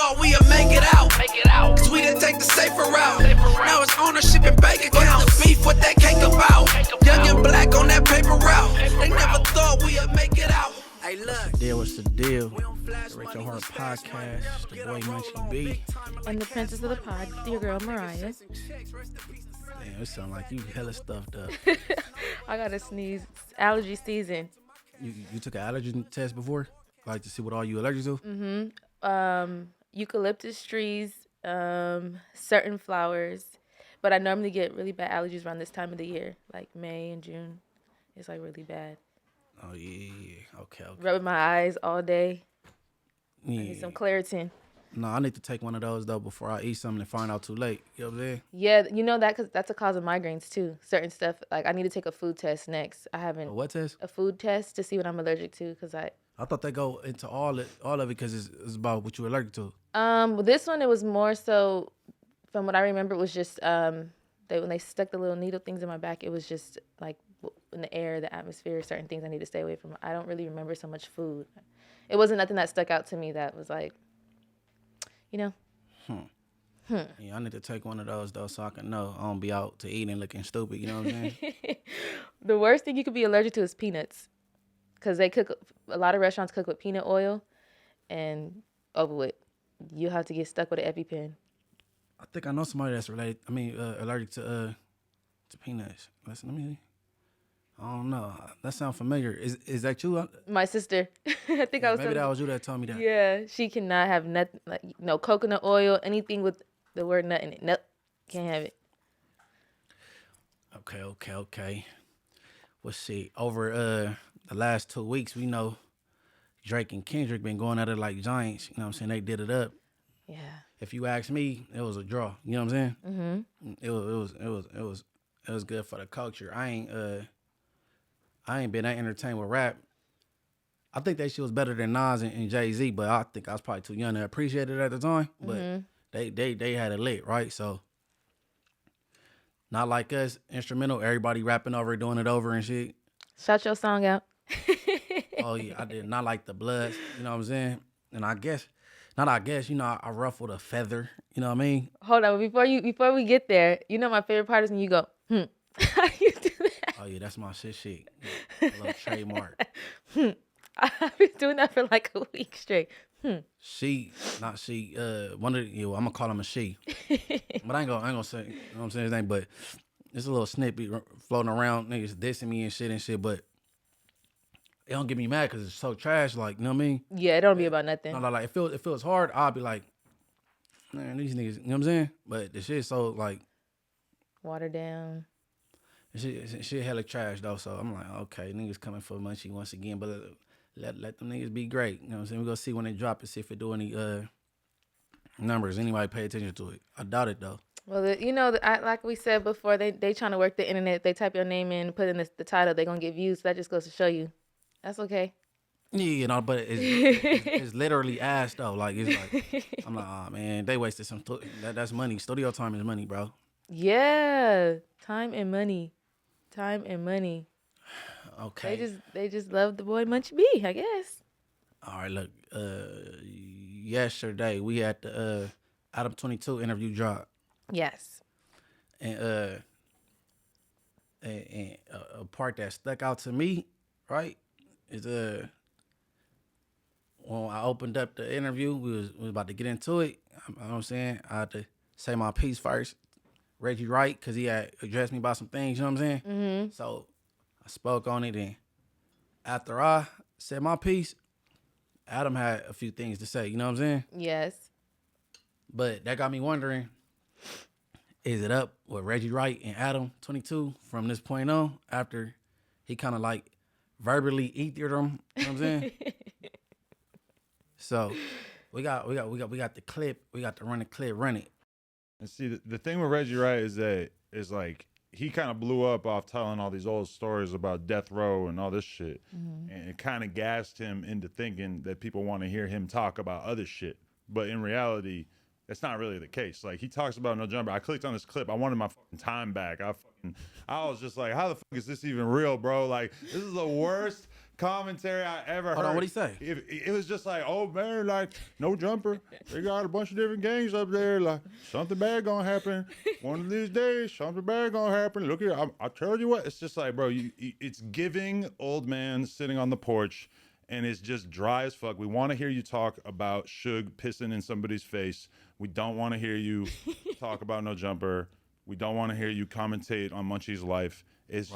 thought we'd make it out. Cause we didn't take the safer route. Now it's ownership and bank accounts. What's the beef, what that cake about? Young and black on that paper route. They never thought we'd make it out. Hey, look. What's the deal? The Rachel Hart Podcast. The boy Munchie B. And the princess of the pod, your girl Mariah. Damn, it sound like you hella stuffed up. I gotta sneeze. Allergy season. You took an allergen test before? Like to see what all you allergic to? Eucalyptus trees, certain flowers. But I normally get really bad allergies around this time of the year, like May and June. It's like really bad. Oh yeah. Okay. Rubbing my eyes all day. Yeah. I need some Claritin. No, I need to take one of those though before I eat something and find out too late. You know what I'm saying? Yeah, you know that because that's a cause of migraines too. Certain stuff, like I need to take a food test next. I haven't. A what test? A food test to see what I'm allergic to because I thought they go into all of it because it's about what you're allergic to. With this one it was more so, from what I remember, it was just when they stuck the little needle things in my back, it was just like in the air, the atmosphere, certain things I need to stay away from. I don't really remember so much food. It wasn't nothing that stuck out to me that was like, you know. Yeah, I need to take one of those though so I can know I don't be out to eat and looking stupid. You know what I'm saying? The worst thing you could be allergic to is peanuts, because they cook. A lot of restaurants cook with peanut oil, and over with, you have to get stuck with an EpiPen. I think I know somebody that's allergic to peanuts. Let me. I don't know. That sounds familiar. Is that you? My sister. I think I was. Maybe that was you that told me that. Yeah, she cannot have nothing, like no coconut oil, anything with the word nut in it. Nope, can't have it. Okay. Let's see. Over the last 2 weeks, we know Drake and Kendrick been going at it like giants. You know what I'm saying? They did it up. Yeah. If you ask me, it was a draw. You know what I'm saying? Mm-hmm. It was good for the culture. I ain't been that entertained with rap. I think that shit was better than Nas and Jay-Z, but I think I was probably too young to appreciate it at the time. But they had it lit, right? So not like us, instrumental, everybody rapping over it, doing it over and shit. Shout your song out. Oh yeah, I did not like the Bloods, you know what I'm saying? And I guess, you know, I ruffled a feather, you know what I mean? Hold on, before we get there, you know my favorite part is when you go, How do you do that? Oh yeah, that's my shit. A little trademark. I've been doing that for like a week straight. She, not she, one of the, I'm gonna call him a she. But I ain't gonna say, you know what I'm saying, his name, but it's a little snippet floating around, niggas dissing me and shit, but it don't get me mad because it's so trash, like, you know what I mean? Yeah, it don't be about nothing. No, like, it feels hard, I'll be like, man, these niggas, you know what I'm saying? But the shit's so, like, watered down. Shit hella trash, though, so I'm like, okay, niggas coming for Munchie once again, but let them niggas be great, you know what I'm saying? We're gonna see when they drop it, see if it do any numbers, anybody pay attention to it. I doubt it, though. Well, you know, like we said before, they trying to work the internet. They type your name in, put in the title, they gonna get views. So that just goes to show you. That's okay. Yeah, you know, but it's literally ass, though. Like, it's like, I'm like, oh, man, they wasted some, that's money. Studio time is money, bro. Yeah, time and money. Okay. They just love the boy Munchie B, I guess. All right, look, yesterday we had the Adam22 interview drop. Yes. And a part that stuck out to me, right, is when I opened up the interview, we was about to get into it. You know what I'm saying? I had to say my piece first. Reggie Wright, because he had addressed me about some things, you know what I'm saying? Mm-hmm. So I spoke on it, and after I said my piece, Adam had a few things to say, you know what I'm saying? Yes. But that got me wondering, is it up with Reggie Wright and Adam22 from this point on, after he kind of like verbally ethered him, you know what I'm saying? So we got the clip, we got to run the clip, run it. And see, the thing with Reggie Wright is like he kind of blew up off telling all these old stories about death row and all this shit. Mm-hmm. And it kind of gassed him into thinking that people want to hear him talk about other shit. But in reality, that's not really the case. Like, he talks about No Jumper. I clicked on this clip. I wanted my fucking time back. I was just like, how the fuck is this even real, bro? Like, this is the worst commentary I ever heard. Hold on, what'd he say? It was just like, oh man, like no jumper. They got a bunch of different gangs up there. Like something bad gonna happen. One of these days, something bad gonna happen. Look here, I tell you what. It's just like, bro, it's giving old man sitting on the porch, and it's just dry as fuck. We want to hear you talk about Suge pissing in somebody's face. We don't want to hear you talk about no jumper. We don't want to hear you commentate on Munchie's life. It's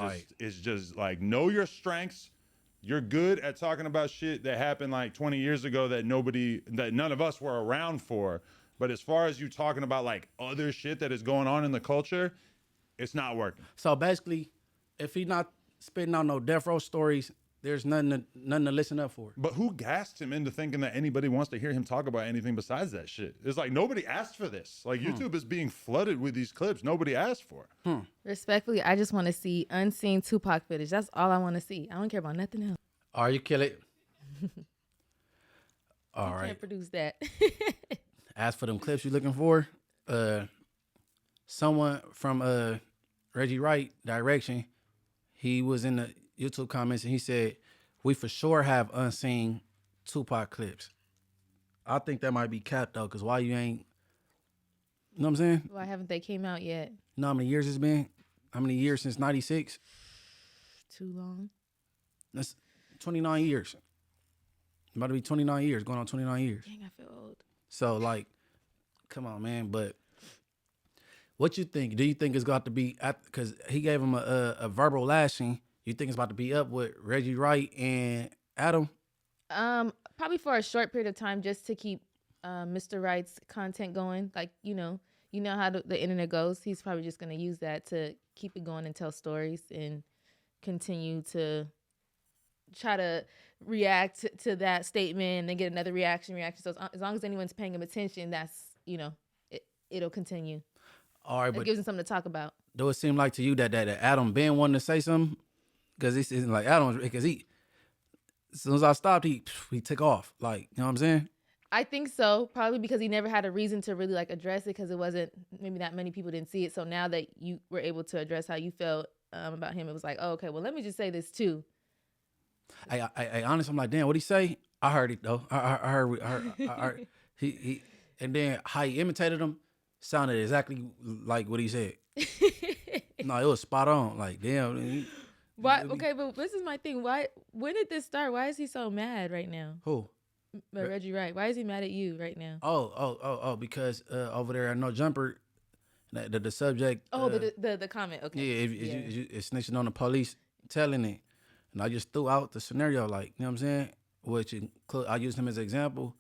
just like, know your strengths. You're good at talking about shit that happened like 20 years ago that none of us were around for. But as far as you talking about like other shit that is going on in the culture, it's not working. So basically, if he's not spitting out no death row stories, there's nothing to listen up for. But who gassed him into thinking that anybody wants to hear him talk about anything besides that shit? It's like nobody asked for this. Like YouTube is being flooded with these clips nobody asked for. Respectfully, I just want to see unseen Tupac footage. That's all I want to see. I don't care about nothing else. Are you kill it? All right. Can't produce that. As for them clips you're looking for, someone from Reggie Wright Direction, he was in the YouTube comments and he said, we for sure have unseen Tupac clips. I think that might be capped though, because why you ain't, you know what I'm saying? Why haven't they came out yet? You know how many years it's been? How many years since 96? Too long. That's 29 years. About to be 29 years, going on 29 years. Dang, I feel old. So like, come on, man. But what you think? Do you think it's got to be, because he gave him a verbal lashing, you think it's about to be up with Reggie Wright and Adam? Probably for a short period of time, just to keep Mr. Wright's content going. Like, you know how the internet goes. He's probably just going to use that to keep it going and tell stories and continue to try to react to that statement and then get another reaction. So as long as anyone's paying him attention, that's, it'll continue. All right, it but gives him something to talk about. Do it seem like to you that Adam been wanting to say something? Because he seems like Adam, because as soon as I stopped, he took off. Like, you know what I'm saying? I think so. Probably because he never had a reason to really like address it, because it wasn't, maybe that many people didn't see it. So now that you were able to address how you felt about him, it was like, oh, okay, well, let me just say this too. I honestly, I'm like, damn, what'd he say? I heard it though. I heard he and then how he imitated him sounded exactly like what he said. No, it was spot on. Like, damn. Why? Okay, but this is my thing. When did this start? Why is he so mad right now? Who? Reggie Wright. Why is he mad at you right now? Oh, because over there at No Jumper, the subject. Oh, the comment. Okay. Yeah, it's snitching on the police, telling it. And I just threw out the scenario, like, you know what I'm saying? Which I used him as an example.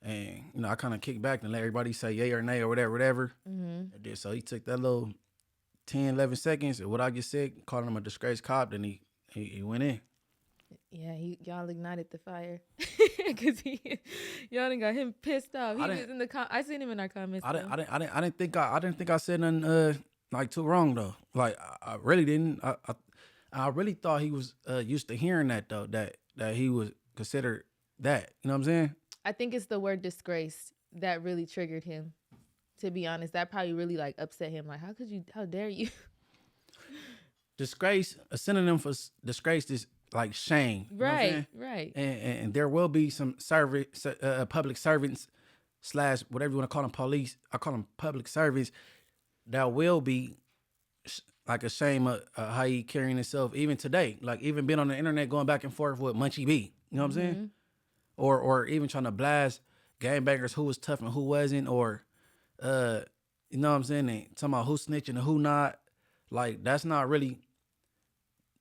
And, I kind of kicked back and let everybody say yay or nay or whatever. Mm-hmm. So he took that little 10, 11 seconds of what I just said, called him a disgraced cop, then he went in. Yeah, y'all ignited the fire. Because y'all done got him pissed off. He was in the I seen him in our comments. I didn't think I said nothing like too wrong though. Like I really didn't. I really thought he was used to hearing that though, that he was considered that. You know what I'm saying? I think it's the word disgrace that really triggered him. To be honest, that probably really like upset him. Like, how dare you? Disgrace, a synonym for disgrace is like shame. Right. And there will be some public servants / whatever you want to call them, police. I call them public servants. That will be like a shame of how he carrying himself even today. Like even being on the internet going back and forth with Munchie B. You know what I'm saying? Or even trying to blast gangbangers who was tough and who wasn't, or you know what I'm saying? And talking about who snitching and who not. Like that's not really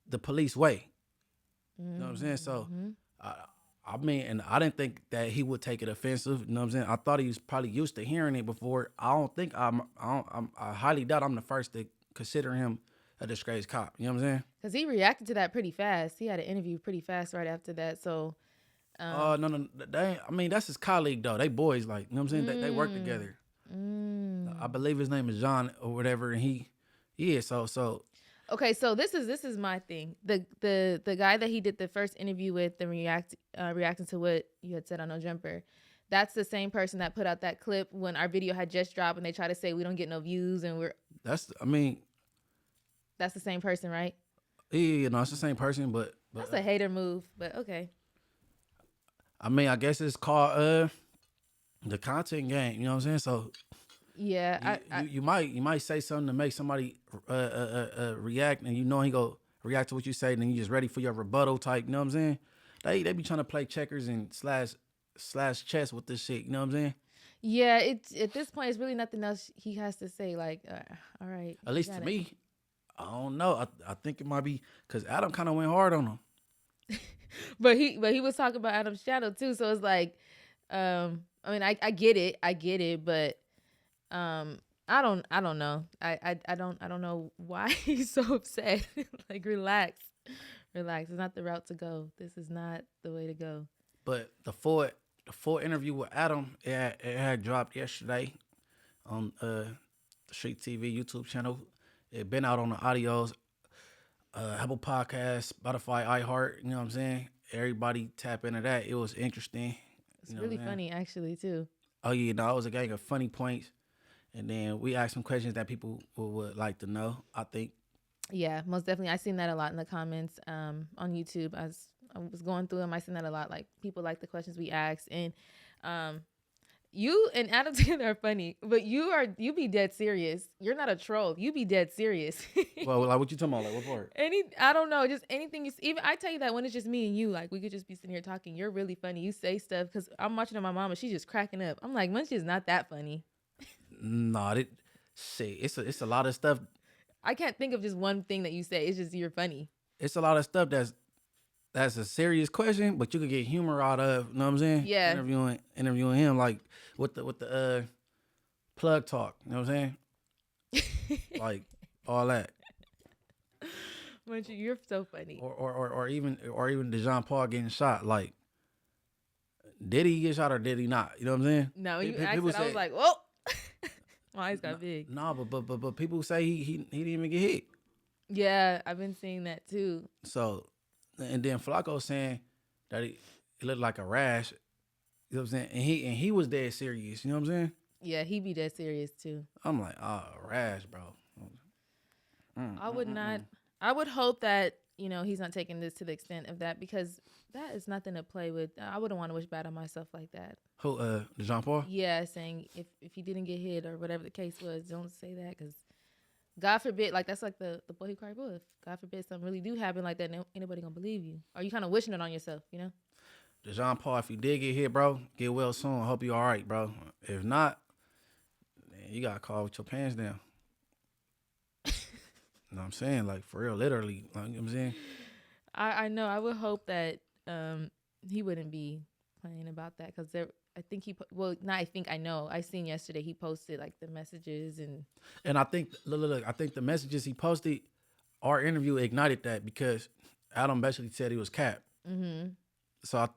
the police way. You know what I'm saying? So I mean, and I didn't think that he would take it offensive. You know what I'm saying? I thought he was probably used to hearing it before. I highly doubt I'm the first to consider him a disgraced cop. You know what I'm saying? Because he reacted to that pretty fast. He had an interview pretty fast right after that. So. No. I mean, that's his colleague though. They boys, like, you know what I'm saying? They work together. I believe his name is John or whatever, and so. Okay, so this is my thing. The guy that he did the first interview with, and reacting to what you had said on No Jumper, that's the same person that put out that clip when our video had just dropped, and they try to say we don't get no views, and that's the same person, right? Yeah, no, it's the same person, but That's a hater move, but okay. I mean, I guess it's called the content game. You know what I'm saying? So Yeah, you might say something to make somebody react, and you know he go react to what you say, and then you just ready for your rebuttal type. You know what I'm saying? They be trying to play checkers and slash chess with this shit. You know what I'm saying? yeah. It's at this point, it's really nothing else he has to say. Like, all right. At least to me, I don't know. I think it might be because Adam kind of went hard on him. But he was talking about Adam's shadow too. So it's like, I mean, I get it, but I don't know. I don't know why he's so upset. Like, relax. It's not the route to go. This is not the way to go. But the full interview with Adam, it had dropped yesterday on the StreetTV YouTube channel. It been out on the audios, Apple Podcasts, Spotify, iHeart. You know what I'm saying? Everybody tap into that. It was interesting. It's really funny, actually, too. Oh yeah, no, it was a gang of funny points, and then we asked some questions that people would like to know. I think. Yeah, most definitely. I seen that a lot in the comments on YouTube. As I was going through them, I seen that a lot. Like, people like the questions we asked, and you and Adam together are funny, but you be dead serious. You're not a troll. You be dead serious. Well, like what you talking about? Like what part? I don't know, just anything you even. I tell you that when it's just me and you, like we could just be sitting here talking. You're really funny. You say stuff because I'm watching on my mom and she's just cracking up. I'm like, Munchie is not that funny. No, it's a lot of stuff. I can't think of just one thing that you say. It's just you're funny. It's a lot of stuff that's a serious question, but you could get humor out of. You know what I'm saying? Yeah. Interviewing him like with the plug talk. You know what I'm saying? Like all that. Munchie, you're so funny. Or even DeJon Paul getting shot. Like, did he get shot or did he not? You know what I'm saying? No, you asked it, I was like, whoa. My eyes got big. No, but people say he didn't even get hit. Yeah, I've been seeing that too. So, and then Flacco saying that it looked like a rash. You know what I'm saying? And he was dead serious. You know what I'm saying? Yeah, he be dead serious too. I'm like, rash, bro. I would not. I would hope that he's not taking this to the extent of that, because that is nothing to play with. I wouldn't want to wish bad on myself like that. Who, DeJon Paul? Yeah, saying if he didn't get hit or whatever the case was, don't say that, because God forbid, like that's like the boy who cried wolf. God forbid something really do happen like that, and anybody gonna believe you? Or you kind of wishing it on yourself, DeJon Paul, if you did get hit, bro, get well soon. I hope you all right, bro. If not, man, you gotta call with your pants down. You know what I'm saying? Like, for real, literally. Like, you know what I'm saying? I know. I would hope that he wouldn't be playing about that, because I think I know. I seen yesterday he posted like the messages and I think look, I think the messages he posted, our interview ignited that, because Adam basically said he was capped. Mm-hmm. So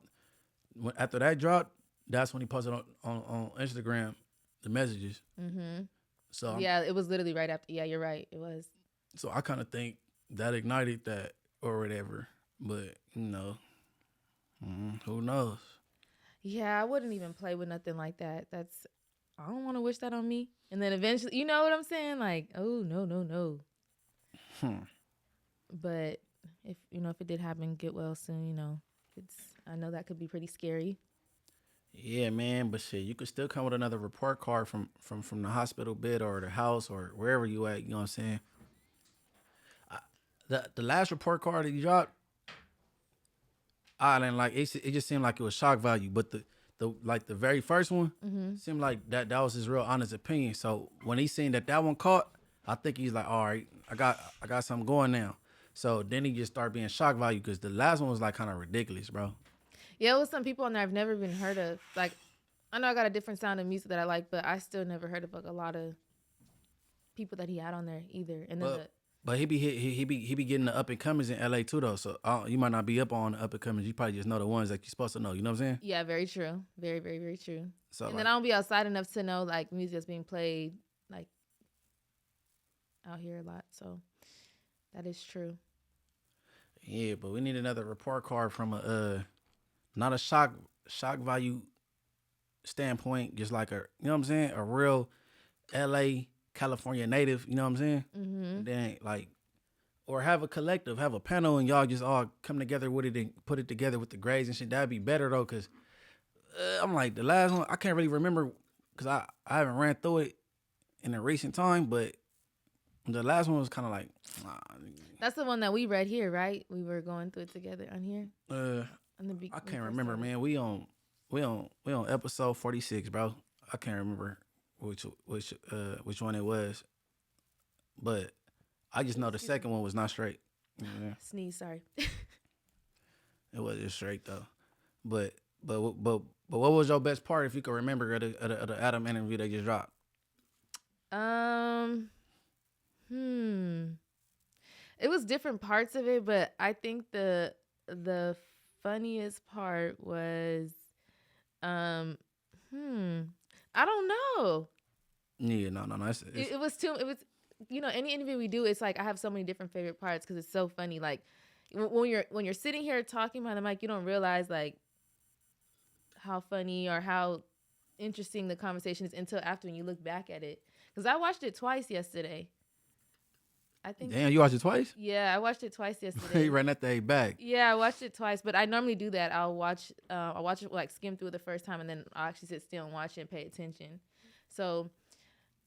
after that dropped, that's when he posted on Instagram the messages. Mm-hmm. So yeah, it was literally right after. Yeah, you're right. It was. So I kind of think that ignited that or whatever, but who knows? Yeah, I wouldn't even play with nothing like that. I don't want to wish that on me. And then eventually, you know what I'm saying? Like, oh, no. But if it did happen, get well soon, I know that could be pretty scary. Yeah, man, but shit, you could still come with another report card from the hospital bed or the house or wherever you at, you know what I'm saying? The last report card that you dropped, I didn't like it. It just seemed like it was shock value, but the very first one seemed like that was his real honest opinion. So when he seen that one caught, I think he's like, all right, I got something going now. So then he just started being shock value, because the last one was like kind of ridiculous, bro. Yeah, it was some people on there I've never even heard of. Like, I know I got a different sound of music that I like, but I still never heard of like a lot of people that he had on there either. And then But he be getting the up and comers in LA too though. So you might not be up on the up and comers. You probably just know the ones that you're supposed to know. You know what I'm saying? Yeah, very true. Very, very, very true. So and then I don't be outside enough to know like music that's being played like out here a lot. So that is true. Yeah, but we need another report card from not a shock value standpoint, just like you know what I'm saying, a real LA California native, you know what I'm saying? Mm-hmm. And then like or have a collective, have a panel, and y'all just all come together with it and put it together with the grades and shit. That'd be better though, cause I'm like the last one I can't really remember, cause I haven't ran through it in a recent time, but the last one was kind of like. That's the one that we read here, right? We were going through it together on here. I can't remember, man. We on episode 46, bro. I can't remember which one it was, but I just know the second one was not straight. Yeah. Sneeze, sorry. It wasn't straight though. But what was your best part if you can remember of the Adam interview they just dropped? It was different parts of it, but I think the funniest part was I don't know. Yeah, no. It was any interview we do, it's like I have so many different favorite parts because it's so funny. Like when you're sitting here talking behind the mic, you don't realize like how funny or how interesting the conversation is until after when you look back at it. Because I watched it twice yesterday. I think. Damn, you watched it twice? Yeah, I watched it twice yesterday. You ran that thing back. Yeah, I watched it twice, but I normally do that. I'll watch it like skim through it the first time, and then I'll actually sit still and watch it and pay attention. So,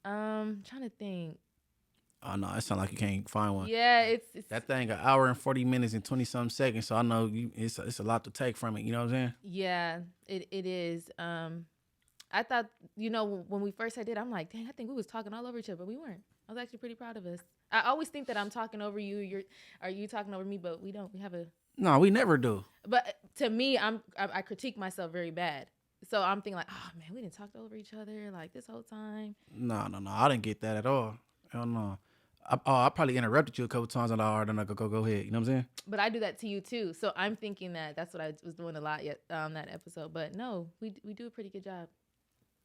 trying to think. Oh no, it sounds like you can't find one. Yeah, it's that thing 1 hour and 40 minutes and 20-something seconds. So I know it's a lot to take from it. You know what I'm saying? Yeah, it is. I thought, when we first had it, I'm like, dang, I think we was talking all over each other, but we weren't. I was actually pretty proud of us. I always think that I'm talking over you. Are you talking over me? But we don't. We have a. No, we never do. But to me, I critique myself very bad. So I'm thinking like, oh man, we didn't talk over each other like this whole time. No. I didn't get that at all. Hell no. I probably interrupted you a couple times and I already go ahead. You know what I'm saying? But I do that to you too. So I'm thinking that's what I was doing a lot that episode. But no, we do a pretty good job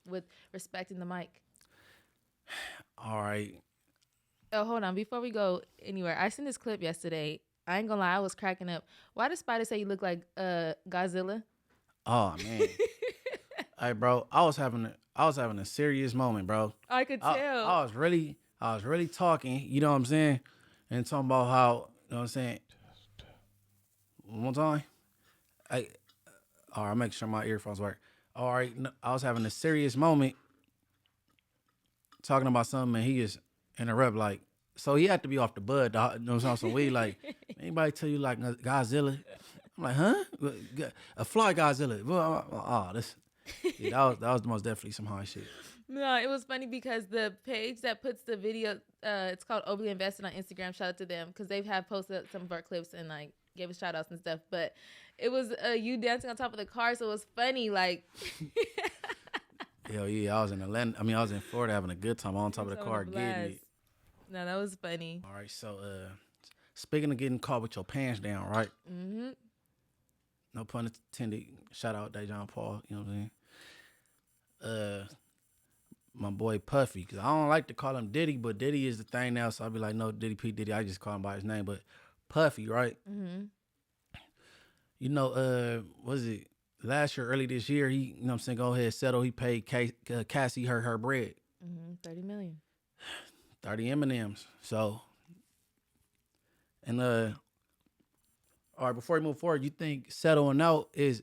with respecting the mic. All right. Oh, hold on. Before we go anywhere, I seen this clip yesterday. I ain't gonna lie, I was cracking up. Why did Spider say you look like Godzilla? Oh man. Hey, bro, I was having a serious moment, bro. I could tell. I was really talking, you know what I'm saying? And talking about how, you know what I'm saying? One more time. All right, make sure my earphones work. All right, I was having a serious moment talking about something and he just interrupt like, so he had to be off the bud, you know what I'm saying? So we like, anybody tell you like Godzilla? I'm like, huh? A fly Godzilla. That was most definitely some high shit. No, it was funny because the page that puts the video, it's called Overly Invested on Instagram. Shout out to them because they have posted some of our clips and like gave us shout outs and stuff. But it was you dancing on top of the car, so it was funny. Like, hell yeah, I was in Florida having a good time on top of the car getting it. No, that was funny. All right, so speaking of getting caught with your pants down, right? Mm-hmm. No pun intended. Shout out DeJon Paul. You know what I'm saying? My boy Puffy, because I don't like to call him Diddy, but Diddy is the thing now, so I'll be like, no, Diddy P. Diddy. I just call him by his name, but Puffy, right? Mm-hmm. You know, was it last year, early this year, he, you know what I'm saying, go ahead, settle. He paid Cassie her bread. Mm-hmm. $30 million. 30 M&Ms. So, and all right, before we move forward, you think settling out is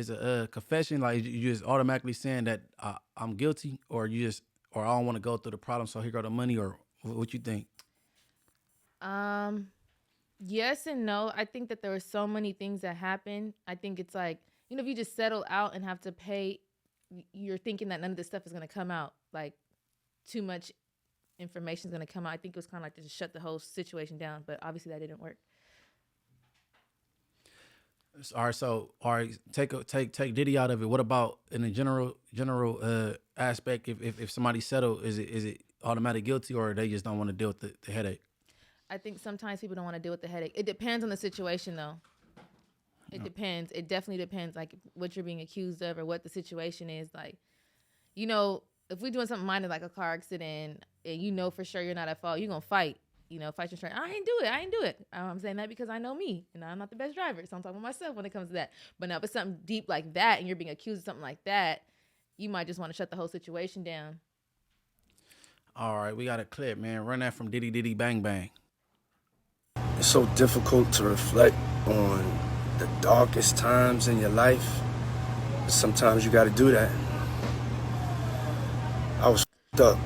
a confession? Like you just automatically saying that I'm guilty, or I don't want to go through the problem, so here go the money, or what you think? Yes and no. I think that there were so many things that happened. I think it's like, if you just settle out and have to pay, you're thinking that none of this stuff is going to come out. Like too much information is going to come out. I think it was kind of like to just shut the whole situation down, but obviously that didn't work. All right, take Diddy out of it. What about in the general aspect? If somebody settled, is it automatic guilty, or they just don't want to deal with the headache? I think sometimes people don't want to deal with the headache. It depends on the situation, though. It depends. It definitely depends, like what you're being accused of or what the situation is. Like, if we're doing something minor like a car accident, and for sure you're not at fault, you're gonna fight. Fight your strength. I ain't do it. I'm saying that because I know me, and I'm not the best driver, so I'm talking about myself when it comes to that. But now if it's something deep like that, and you're being accused of something like that, you might just want to shut the whole situation down. All right, we got a clip, man. Run that from Diddy Bang Bang. It's so difficult to reflect on the darkest times in your life. But sometimes you gotta do that. I was f***ed up.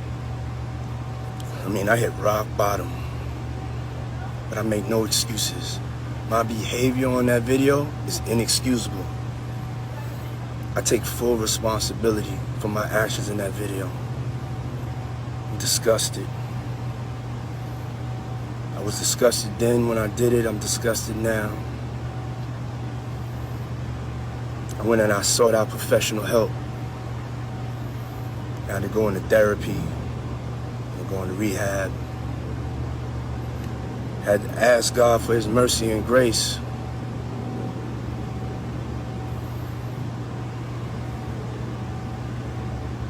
I mean, I hit rock bottom. But I make no excuses. My behavior on that video is inexcusable. I take full responsibility for my actions in that video. I'm disgusted. I was disgusted then when I did it. I'm disgusted now. I went and I sought out professional help. I had to go into therapy, and go into rehab. Had to ask God for his mercy and grace.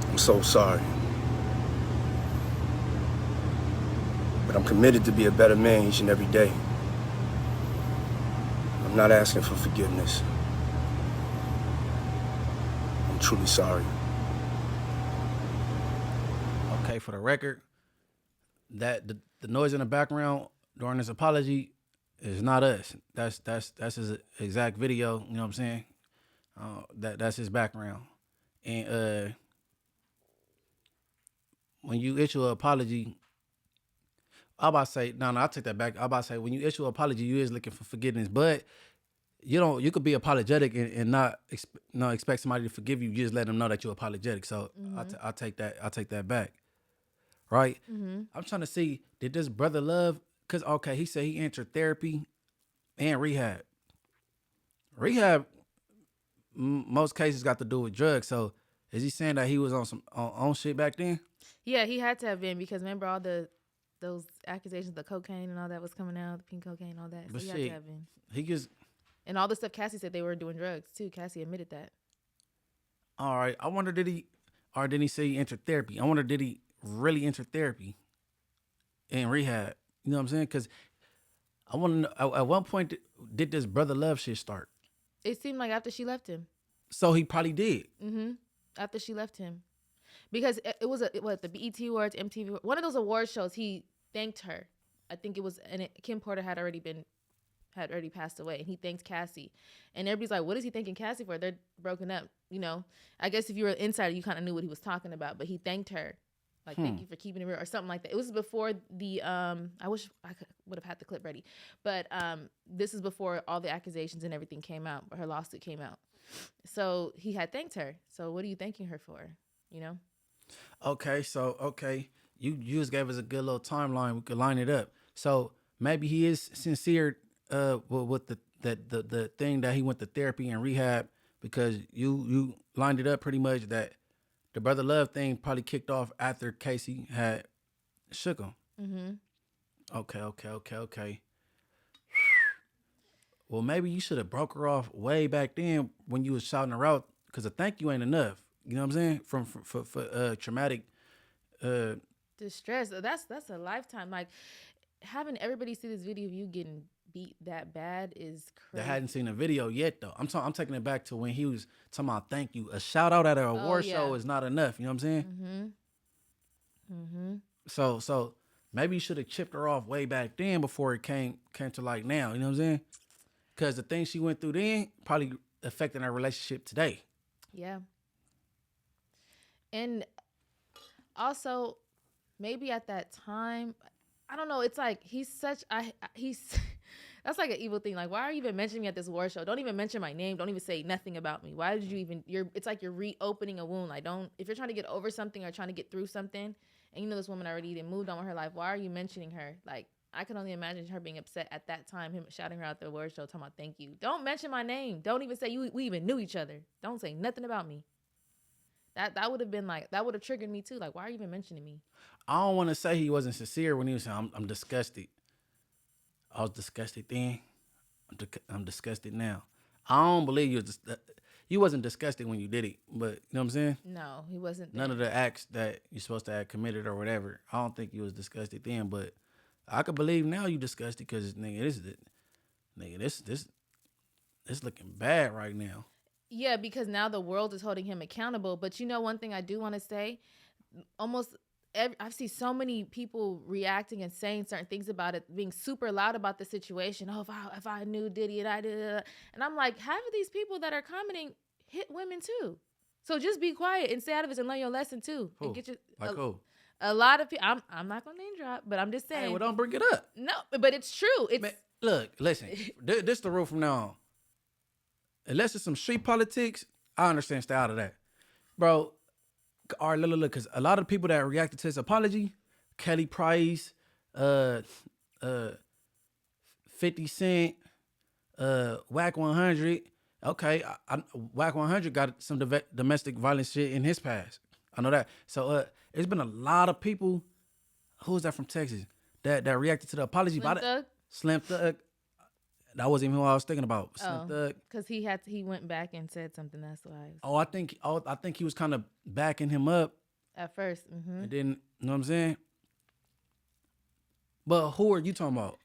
I'm so sorry. But I'm committed to be a better man each and every day. I'm not asking for forgiveness. I'm truly sorry. Okay, for the record, that the noise in the background during this apology is not us. That's his exact video. You know what I'm saying? That's his background. And when you issue an apology, I about to say no. I take that back. I about to say when you issue an apology, you is looking for forgiveness, but you could be apologetic and not expect somebody to forgive you. You just let them know that you're apologetic. So I take that back. Right? I'm trying to see, did this brother love? Because, okay, he said he entered therapy and rehab. Rehab, most cases got to do with drugs. So is he saying that he was on some on shit back then? Yeah, he had to have been, because remember all those accusations, the cocaine and all that was coming out, the pink cocaine and all that. So But he shit, had to have been. he just... And all the stuff Cassie said they were doing drugs, too. Cassie admitted that. All right. I wonder, did he say he entered therapy? I wonder, did he really enter therapy and rehab? You know what I'm saying? Because I want to know, at one point, did this brother love shit start? It seemed like after she left him. So he probably did. After she left him. Because it was the BET Awards, MTV, one of those award shows, he thanked her. I think it was, and Kim Porter had already passed away, and he thanked Cassie. And everybody's like, what is he thanking Cassie for? They're broken up, you know? I guess if you were an insider, you kind of knew what he was talking about, but he thanked her. Like, thank you for keeping it real, or something like that. It was before the, I wish I would have had the clip ready. But this is before all the accusations and everything came out, her lawsuit came out. So he had thanked her. So what are you thanking her for, you know? Okay, you just gave us a good little timeline. We could line it up. So maybe he is sincere with the thing that he went to therapy and rehab, because you lined it up pretty much that the brother love thing probably kicked off after Casey had shook him. Okay. Well, maybe you should have broke her off way back then when you was shouting her out, because a thank you ain't enough. You know what I'm saying? For traumatic distress. That's a lifetime. Like, having everybody see this video of you getting beat that bad is crazy. They hadn't seen a video yet though. I'm taking it back to when he was talking about thank you. A shout out at an award show is not enough. You know what I'm saying? So maybe you should have chipped her off way back then before it came to like now. You know what I'm saying? Because the things she went through then probably affecting our relationship today. Yeah. And also, maybe at that time, I don't know. It's like he's that's like an evil thing. Like, why are you even mentioning me at this award show? Don't even mention my name. Don't even say nothing about me. Why did you even? It's like you're reopening a wound. Like, if you're trying to get over something or trying to get through something, and you know this woman already moved on with her life, why are you mentioning her? Like, I can only imagine her being upset at that time, him shouting her out the award show, talking about thank you. Don't mention my name. Don't even say we even knew each other. Don't say nothing about me. That would have been like, that would have triggered me too. Like, why are you even mentioning me? I don't want to say he wasn't sincere when he was saying, I'm disgusted. I was disgusted then. I'm disgusted now. I don't believe you wasn't disgusted when you did it, but you know what I'm saying? No, he wasn't. None of the acts that you're supposed to have committed or whatever. I don't think you was disgusted then, but I could believe now you disgusted, because this looking bad right now. Yeah, because now the world is holding him accountable. But you know, one thing I do want to say, almost I see so many people reacting and saying certain things about it, being super loud about the situation. Oh, if I knew Diddy and I did, and I'm like, half of these people that are commenting hit women too. So just be quiet and stay out of it and learn your lesson too. Who? And get your Who? a lot of people. I'm not gonna name drop, but I'm just saying. Hey, well, don't bring it up. No, but it's true. It's Man, look, listen. This the rule from now on. Unless it's some street politics, I understand. Stay out of that, bro. All right, look, because a lot of people that reacted to his apology, Kelly Price, 50 Cent, Whack 100. Okay, Whack 100 got some domestic violence shit in his past. I know that. So there's been a lot of people. Who was that from Texas that reacted to the apology? Slim Thug? Slim Thug. That wasn't even who I was thinking about. Slim Thug. Because he went back and said something. That's why. I think he was kind of backing him up At first. Mm-hmm. and then, you know what I'm saying? But who are you talking about?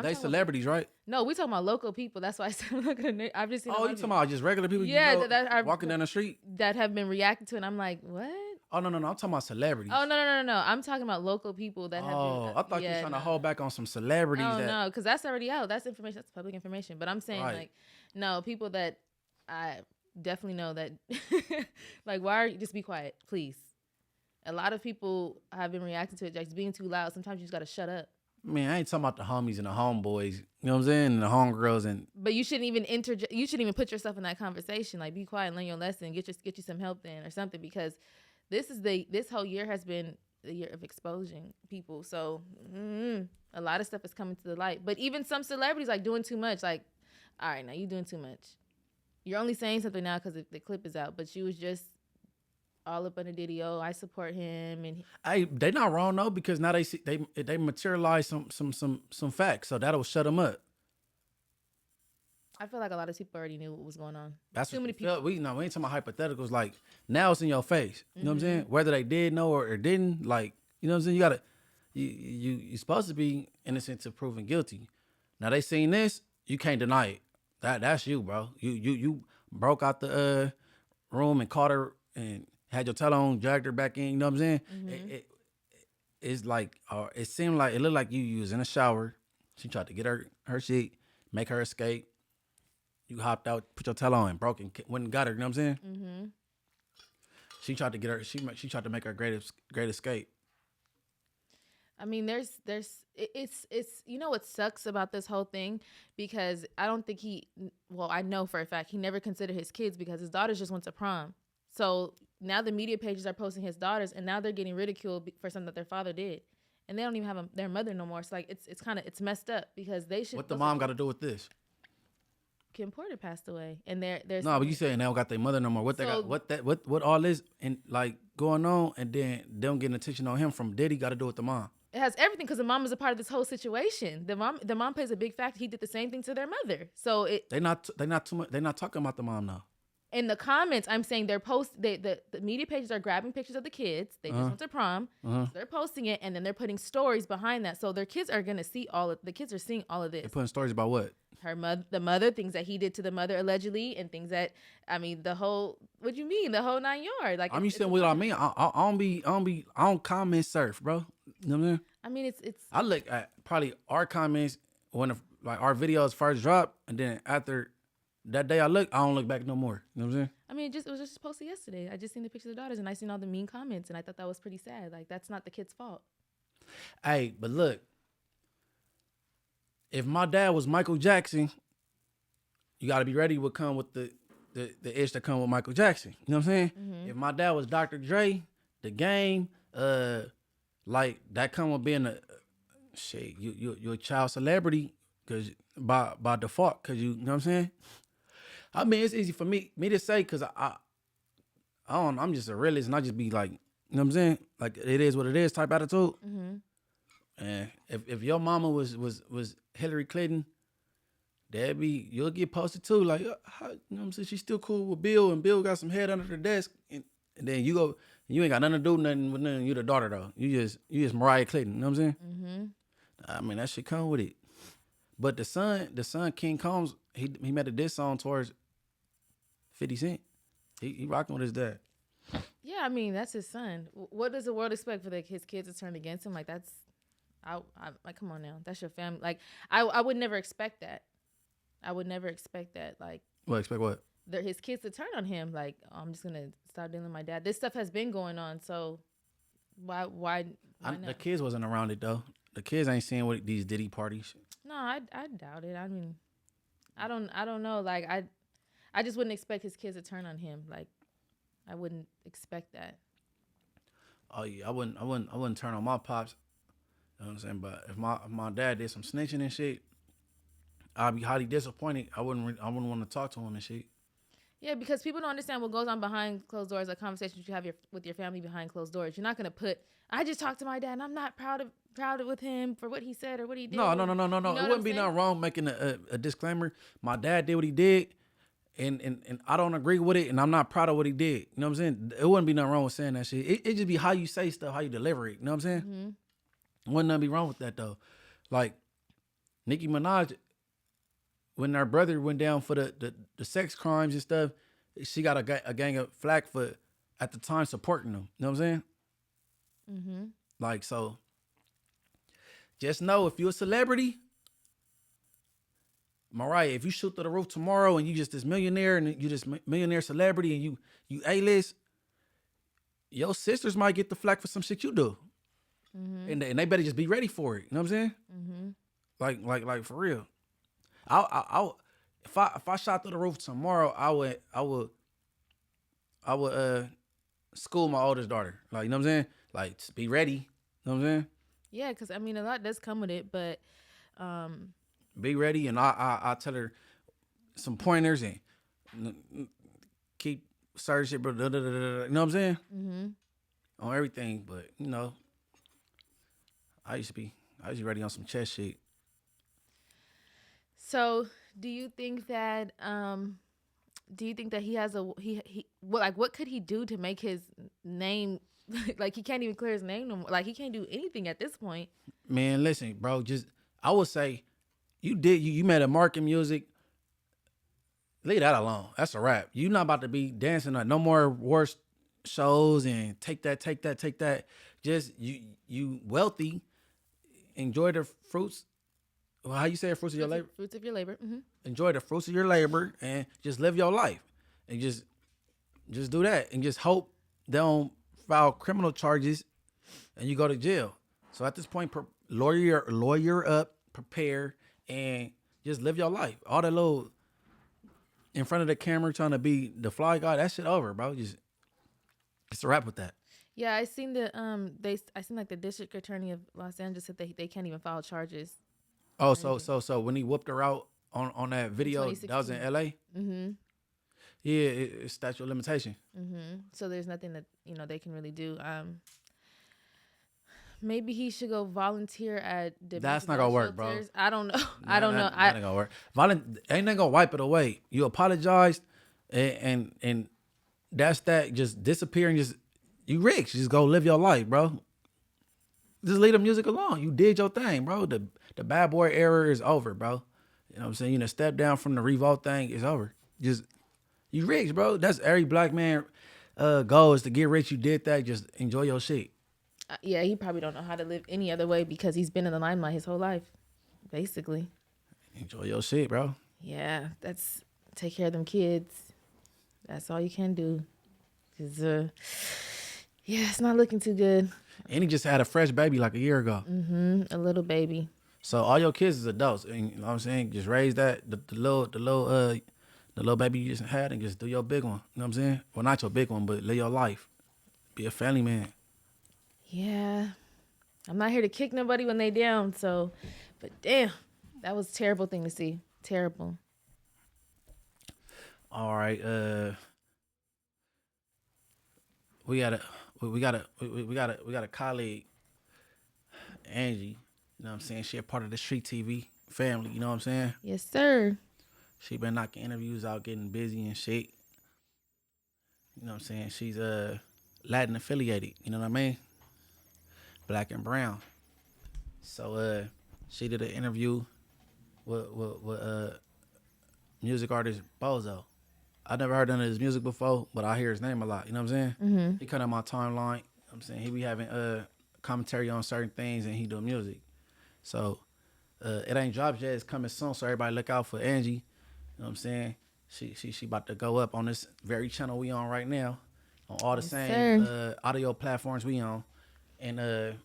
They celebrities, right? No, we talking about local people. That's why I said I'm not gonna. I've just seen. Oh, you talking about just regular people? Yeah, you know, that are walking down the street. that have been reacting to it. And I'm like, what? Oh no, I'm talking about celebrities. Oh no. I'm talking about local people that have. Oh, I thought you were trying to hold back on some celebrities. Oh no, because that's already out. That's information. That's public information. But I'm saying like, no, people that I definitely know that. Like, why are you just be quiet, please? A lot of people have been reacting to it, just being too loud. Sometimes you just gotta shut up. Man, I ain't talking about the homies and the homeboys. You know what I'm saying? And the homegirls and. But you shouldn't even you shouldn't even put yourself in that conversation. Like, be quiet and learn your lesson. Get you some help then or something, because this whole year has been the year of exposing people. So a lot of stuff is coming to the light. But even some celebrities like doing too much. Like, all right, now you doing too much. You're only saying something now because the clip is out, but you was just all up on the Diddy. Oh, I support him, and They not wrong though, because now they materialize some facts, so that'll shut them up. I feel like a lot of people already knew what was going on. That's too what many we felt. We ain't talking about hypotheticals. Like, now it's in your face. You know what I'm Mm-hmm. saying? Whether they did know or didn't, like, you know what I'm saying? You're supposed to be innocent to proven guilty. Now they seen this, you can't deny it. That's you, bro. You broke out the room and caught her and had your towel on, dragged her back in. You know what I'm saying? Mm-hmm. It's like, it seemed like, it looked like you was in a shower. She tried to get her shit, make her escape. You hopped out, put your towel on, and broke and went and got her. You know what I'm saying? Mm-hmm. She tried to get her. She tried to make her great escape. I mean, it's you know what sucks about this whole thing, because I don't think I know for a fact he never considered his kids, because his daughters just went to prom. So now the media pages are posting his daughters, and now they're getting ridiculed for something that their father did, and they don't even have their mother no more. So like it's messed up, because they should. What the mom got to do with this? Kim Porter passed away, and there's No, but you saying they don't got their mother no more. What they got? What all this and like going on, and then them getting attention on him from Diddy got to do with the mom. It has everything, because the mom is a part of this whole situation. The mom plays a big factor. He did the same thing to their mother. So They not too much. They not talking about the mom now. In the comments, I'm saying the media pages are grabbing pictures of the kids. They just went to prom. So they're posting it, and then they're putting stories behind that. So their kids are gonna see the kids are seeing all of this. They putting stories about what? The mother, things that he did to the mother allegedly, and things that, I mean, the whole 9 yards. Like, I'm used to what I mean. I don't comment surf, bro. You know what I mean? I mean, it's. I look at probably our comments when like our videos first drop, and then after that day I don't look back no more. You know what I'm saying? I mean, it was just posted yesterday. I just seen the pictures of the daughters, and I seen all the mean comments, and I thought that was pretty sad. Like, that's not the kid's fault. Hey, but look, if my dad was Michael Jackson, you got to be ready what come with the ish that come with Michael Jackson. You know what I'm saying? Mm-hmm. If my dad was Dr. Dre, The Game, like that come with being a shit. You're a child celebrity because by default, because you know what I'm saying. I mean, it's easy for me to say, because I'm just a realist, and I just be like, you know what I'm saying, like it is what it is type attitude. Mm-hmm. And if your mama was Hillary Clinton, you'll get posted too. Like, you know what I'm saying, she's still cool with Bill, and Bill got some head under the desk, and then you ain't got nothing to do nothing with nothing. You the daughter though. You just Mariah Clinton. You know what I'm saying? Mm-hmm. I mean, that shit come with it. But the son King Combs, he made a diss song towards 50 Cent. He rocking with his dad. Yeah, Yeah, I mean, that's his son. What does the world expect for his kids to turn against him? Like, that's, like, come on now. That's your family. Like, I would never expect that. I would never expect that. Like, Well, expect what? His kids to turn on him. Like, oh, I'm just going to stop dealing with my dad. This stuff has been going on. So why not? The kids wasn't around it, though. The kids ain't seeing what these Diddy parties. No, I doubt it. I mean, I don't know. Like, I just wouldn't expect his kids to turn on him. Like, I wouldn't expect that. Oh yeah, I wouldn't turn on my pops. You know what I'm saying? But if my dad did some snitching and shit, I'd be highly disappointed. I wouldn't want to talk to him and shit. Yeah, because people don't understand what goes on behind closed doors, like conversations you have with your family behind closed doors. You're not gonna put, I just talked to my dad and I'm not proud with him for what he said or what he did. No. You know It wouldn't be nothing wrong making a disclaimer. My dad did what he did. And I don't agree with it, and I'm not proud of what he did. You know what I'm saying? It wouldn't be nothing wrong with saying that shit. It just be how you say stuff, how you deliver it. You know what I'm saying? Mm-hmm. Wouldn't nothing be wrong with that, though. Like, Nicki Minaj, when her brother went down for the sex crimes and stuff, she got a gang of flack for, at the time, supporting them. You know what I'm saying? Mm-hmm. Like, so, just know if you're a celebrity, Mariah, if you shoot through the roof tomorrow and you just this millionaire and you just millionaire celebrity and you A-list, your sisters might get the flack for some shit you do. Mm-hmm. And they better just be ready for it. You know what I'm saying? Mm-hmm. Like for real. If I shot through the roof tomorrow, I would school my oldest daughter. Like, you know what I'm saying? Like, just be ready. You know what I'm saying? Yeah, because I mean a lot does come with it, but be ready, and I tell her some pointers and keep searching, you know what I'm saying? Mm-hmm. On everything, but you know, I used to be ready on some chess shit. So, do you think that he has what could he do to make his name like he can't even clear his name no more? Like he can't do anything at this point. Man, listen, bro, I would say you made a mark in music. Leave that alone. That's a wrap. You not about to be dancing on no more worst shows and take that. Just you wealthy. Enjoy the fruits. Well, how you say it? Fruits of your labor? Fruits of your labor. Mm-hmm. Enjoy the fruits of your labor and just live your life. And just do that. And just hope they don't file criminal charges and you go to jail. So at this point, lawyer up, prepare, and just live your life. All that little in front of the camera trying to be the fly guy, that shit over, bro. It's a wrap with that. Yeah, I seen like the district attorney of Los Angeles said they can't even file charges. Oh, so when he whooped her out on that video, that was in LA? Mm-hmm. Yeah, it's statute of limitation. Mm-hmm. So there's nothing that, they can really do. Maybe he should go volunteer at That's not gonna work, bro. I don't know. I don't know. That ain't gonna work. Ain't gonna wipe it away. You apologized, and that's that. Just disappear and you rich. Just go live your life, bro. Just leave the music alone. You did your thing, bro. The bad boy era is over, bro. You know what I'm saying? You step down from the revolt thing. It's over. Just you rich, bro. That's every black man goal is to get rich. You did that. Just enjoy your shit. Yeah, he probably don't know how to live any other way because he's been in the limelight his whole life, basically. Enjoy your shit, bro. Yeah, take care of them kids. That's all you can do. Cause yeah, it's not looking too good. And he just had a fresh baby like a year ago. Mm-hmm. A little baby. So all your kids is adults, and you know what I'm saying? Just raise that the little baby you just had, and just do your big one. You know what I'm saying? Well, not your big one, but live your life. Be a family man. Yeah, I'm not here to kick nobody when they down. So, but damn, that was a terrible thing to see. Terrible. All right, we got a colleague, Angie. You know what I'm saying? She a part of the StreetTV family. You know what I'm saying? Yes, sir. She been knocking interviews out, getting busy and shit. You know what I'm saying? She's Latin affiliated. You know what I mean? Black and brown. So she did an interview with music artist Bozo. I never heard none of his music before, but I hear his name a lot. You know what I'm saying? Mm-hmm. He cut on my timeline. You know what I'm saying? He be having commentary on certain things and he do music. So it ain't dropped yet. It's coming soon. So everybody look out for Angie. You know what I'm saying? She about to go up on this very channel we on right now. On all the same audio platforms we on. And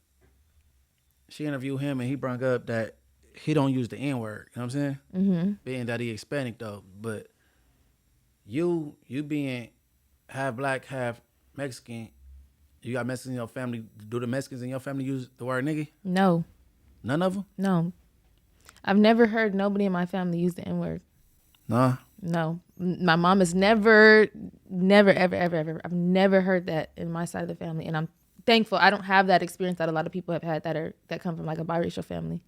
she interviewed him and he brought up that he don't use the N-word. You know what I'm saying? Mm-hmm. Being that he Hispanic though. But you being half black, half Mexican, you got Mexicans in your family. Do the Mexicans in your family use the word nigga? No. None of them? No. I've never heard nobody in my family use the N-word. Nah. No. My mom has never, ever. I've never heard that in my side of the family. And I'm thankful. I don't have that experience that a lot of people have had that come from like a biracial family.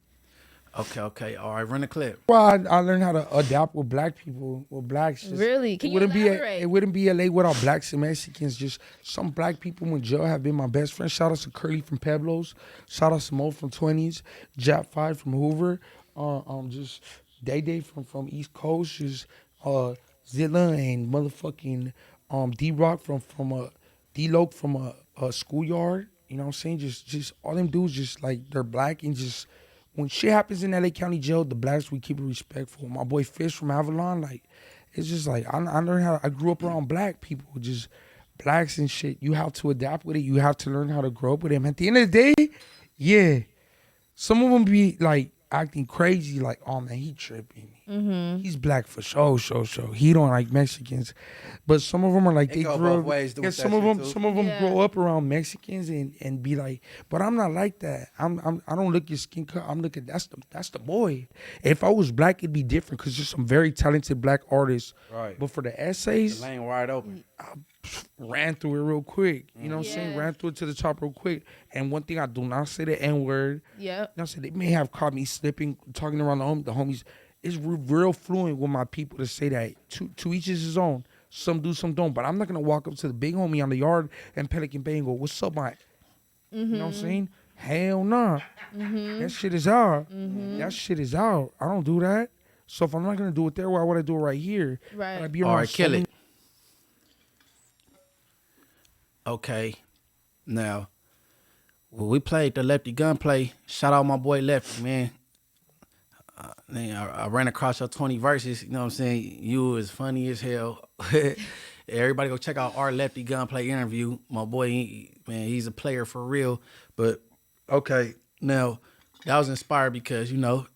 Okay. All right, run the clip. Well, I learned how to adapt with black people, with blacks. Just, Really? Can you elaborate? It wouldn't be LA without blacks and Mexicans. Just some black people in jail have been my best friends. Shout out to Curly from Pueblos. Shout out to Mo from 20s. Jap 5 from Hoover. Just Day from East Coast. Just Zilla and motherfucking D-Rock from D-Loke from a schoolyard. You know what I'm saying? Just all them dudes just like they're black and just when shit happens in LA County Jail, the blacks we keep it respectful. My boy Fish from Avalon, like it's just like I learned how I grew up around black people, just blacks and shit. You have to adapt with it. You have to learn how to grow up with them. At the end of the day, yeah, some of them be like acting crazy, like oh man, he tripping. Mm-hmm. He's black for sure. He don't like Mexicans, but some of them are like It they go grew both up. ways Yeah, with some that of shit, them, too. some of them Yeah. grow up around Mexicans and be like, but I'm not like that. I don't look at skin color. I'm looking. That's the boy. If I was black, it'd be different because there's some very talented black artists. Right. But for the The essays, lane wide open. ran through it real quick. You know what I'm saying? Yeah. Ran through it to the top real quick. And one thing I do not say the N-word. Yep. I said they may have caught me slipping, talking around the homies. It's real fluent with my people to say that to each is his own. Some do, some don't. But I'm not gonna walk up to the big homie on the yard in Pelican Bay and go, "What's up, Mike?" You know what I'm saying? Hell nah. That shit is out. That shit is out. I don't do that. So if I'm not gonna do it there, why would I do it right here? Right. I'd be All around right, so kill many- it. Okay. Now, when we played the Lefty Gunplay, shout out my boy Lefty, man. Man, I ran across your 20 verses. You know what I'm saying? You was funny as hell. Everybody go check out our Lefty Gunplay interview. My boy, man, he's a player for real. But, okay, now, that was inspired because, you know,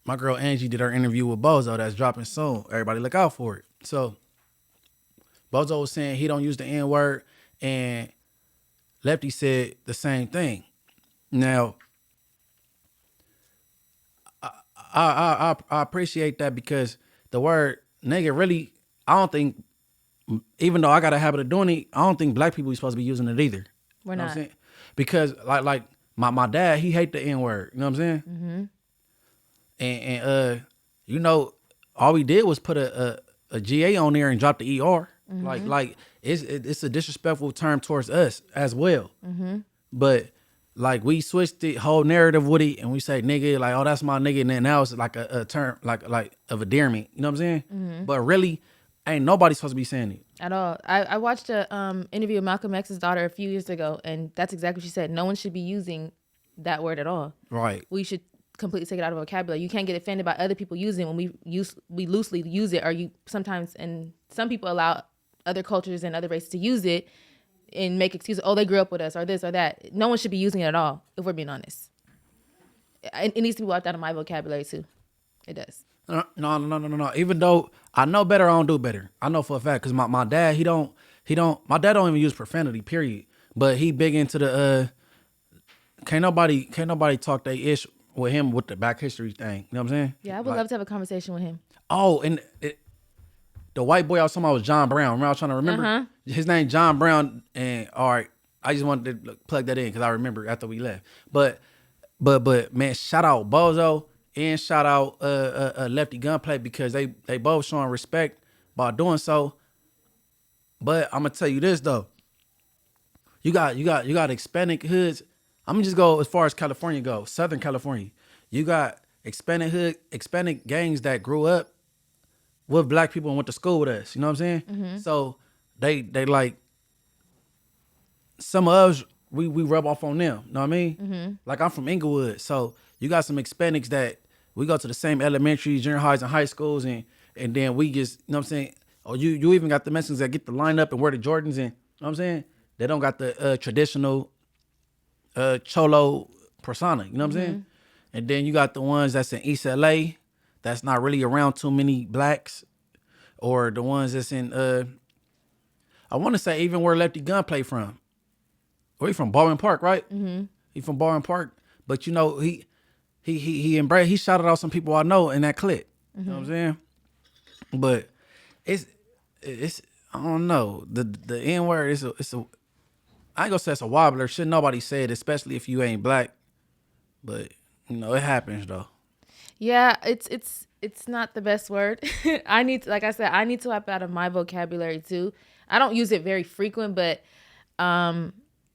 my girl Angie did her interview with Bozo that's dropping soon. Everybody look out for it. So, Bozo was saying he don't use the N-word, and Lefty said the same thing. Now, I appreciate that because the word nigga really, I don't think, even though I got a habit of doing it, I don't think black people are supposed to be using it either. We're You know what not. I'm saying? Because like my dad, he hate the N-word. You know what I'm saying? Mm-hmm. And you know, all we did was put a GA on there and drop the ER. Like it's a disrespectful term towards us as well. But like we switched the whole narrative with it and we say nigga, like, oh, that's my nigga, and then now it's like a term like of endearment. You know what I'm saying? But really, ain't nobody supposed to be saying it. At all. I watched a interview with Malcolm X's daughter a few years ago, and that's exactly what she said. No one should be using that word at all. Right. We should completely take it out of vocabulary. You can't get offended by other people using it when we loosely use it, or you sometimes, and some people allow other cultures and other races to use it and make excuses. Oh, they grew up with us, or this or that. No one should be using it at all, if we're being honest. It needs to be wiped out of my vocabulary too. It does. No. Even though I know better, I don't do better. I know for a fact because my dad, my dad don't even use profanity, period. But he big into the can't nobody talk they ish with him with the Black History thing. You know what I'm saying? Yeah, I would love to have a conversation with him. Oh, and the white boy I was talking about was John Brown. Remember I was trying to remember? His name John Brown, and all right, I just wanted to plug that in because I remember after we left. But man, shout out Bozo and shout out Lefty Gunplay because they both showing respect by doing so. But I'm gonna tell you this though. You got Hispanic hoods. I'm gonna just go as far as California goes, Southern California. You got Hispanic gangs that grew up with black people and went to school with us. You know what I'm saying? Mm-hmm. So they like some of us we rub off on them. You know what I mean? Mm-hmm. Like I'm from Inglewood, so you got some Hispanics that we go to the same elementary, junior highs, and high schools, and then we just, you know what I'm saying? Or you even got the Mexicans that get the line up and wear the Jordans, and you know what I'm saying? They don't got the traditional cholo persona, you know what I'm saying? And then you got the ones that's in East LA that's not really around too many blacks, or the ones that's in I want to say even where Lefty Gunplay from. Or he from Baldwin Park, right? Mm-hmm. He from Baldwin Park, but you know he embraced. He shouted out some people I know in that clip. You know what I'm saying? But it's I don't know, the N word is a I ain't gonna say it's a wobbler. Shouldn't nobody say it, especially if you ain't black. But you know it happens though. Yeah, it's not the best word. I need to, like I said, I need to wipe out of my vocabulary too. I don't use it very frequent, but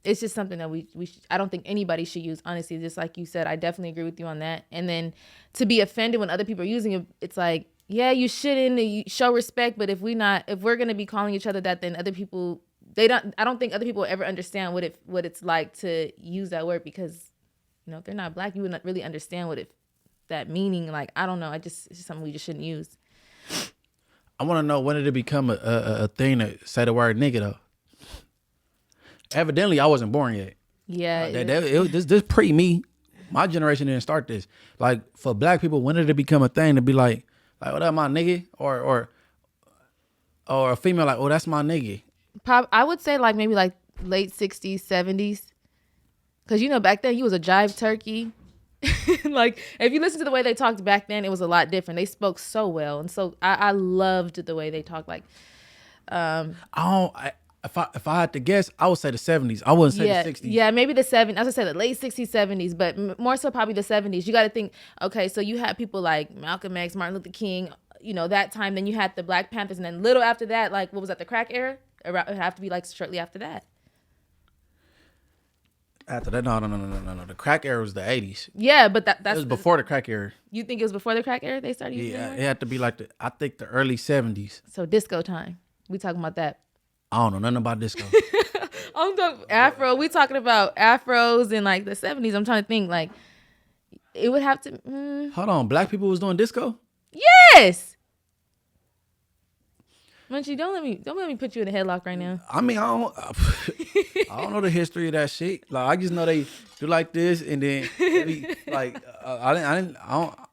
it's just something that we I don't think anybody should use, honestly. Just like you said, I definitely agree with you on that. And then to be offended when other people are using it, it's like, yeah, you shouldn't, you show respect, but if we're going to be calling each other that, then other people, I don't think other people will ever understand what it's like to use that word, because, you know, if they're not black, you wouldn't really understand that meaning. Like, I don't know. It's just something we just shouldn't use. I want to know, when did it become a thing to say the word nigga though? Evidently, I wasn't born yet. Yeah. This pre me. My generation didn't start this. Like, for black people, when did it become a thing to be like what up, my nigga? Or a female like, oh, that's my nigga. I would say like maybe like late 60s, 70s. Because, you know, back then you was a jive turkey. Like, if you listen to the way they talked back then, it was a lot different. They spoke so well. And so I loved the way they talked. Like, if I had to guess, I would say the 70s. I wouldn't say the 60s. Yeah, maybe the 70s. I was gonna say the late 60s, 70s, but more so probably the 70s. You got to think, okay, so you had people like Malcolm X, Martin Luther King, you know, that time. Then you had the Black Panthers, and then little after that, like, what was that, the crack era? It would have to be like shortly after that. After that, no. The crack era was the 80s. Yeah, but that's... It was before the crack era. You think it was before the crack era they started using Yeah, that? it had to be like I think the early 70s. So disco time. We talking about that. I don't know nothing about disco. I'm talking Afro. We talking about Afros in like the 70s. I'm trying to think, like, it would have to... Hold on, black people was doing disco? Yes! Munchie, don't let me put you in a headlock right now. I mean, I don't know the history of that shit. Like, I just know they do like this, and then they be, like, I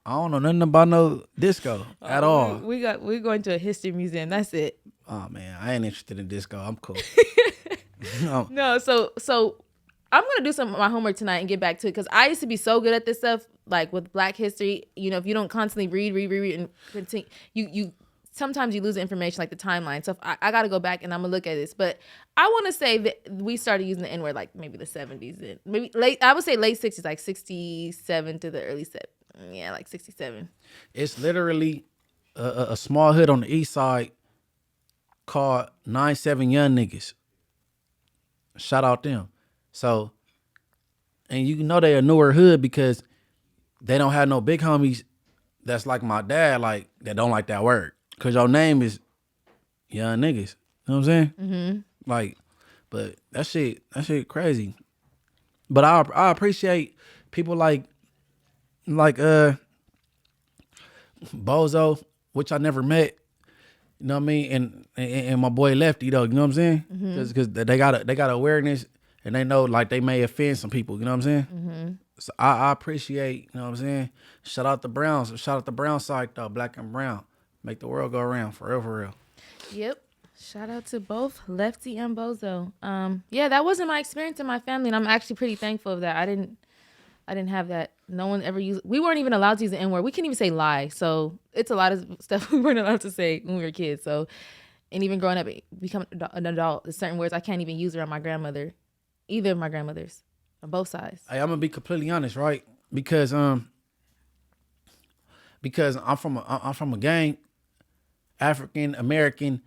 don't know nothing about no disco at all. We're going to a history museum. That's it. Oh man, I ain't interested in disco. I'm cool. No, so I'm gonna do some of my homework tonight and get back to it, because I used to be so good at this stuff, like with Black history. You know, if you don't constantly read and continue, you sometimes you lose the information, like the timeline. So I got to go back and I'm gonna look at this. But I want to say that we started using the N-word like maybe the 70s, and maybe I would say late 60s, like 67 to the early 70s. Yeah, like 67. It's literally a small hood on the east side called 9-7 Young Niggas. Shout out them. So, and you know they a newer hood because they don't have no big homies that's like my dad, like, that don't like that word. Cause your name is Young Niggas. You know what I'm saying? Mm-hmm. Like, but that shit crazy. But I appreciate people like Bozo, which I never met. You know what I mean? And my boy Lefty though, you know what I'm saying? Because they got awareness, and they know like they may offend some people, you know what I'm saying? Mm-hmm. So I appreciate, you know what I'm saying? Shout out the Browns. Shout out the Brown side though, black and brown. Make the world go around, for real. Yep. Shout out to both Lefty and Bozo. Yeah, that wasn't my experience in my family, and I'm actually pretty thankful of that. I didn't have that. No one ever used. We weren't even allowed to use the N-word. We couldn't even say lie. So it's a lot of stuff we weren't allowed to say when we were kids. So, and even growing up, becoming an adult, there's certain words I can't even use around my grandmother, either of my grandmothers, on both sides. Hey, I'm gonna be completely honest, right? Because I'm from a gang, African American,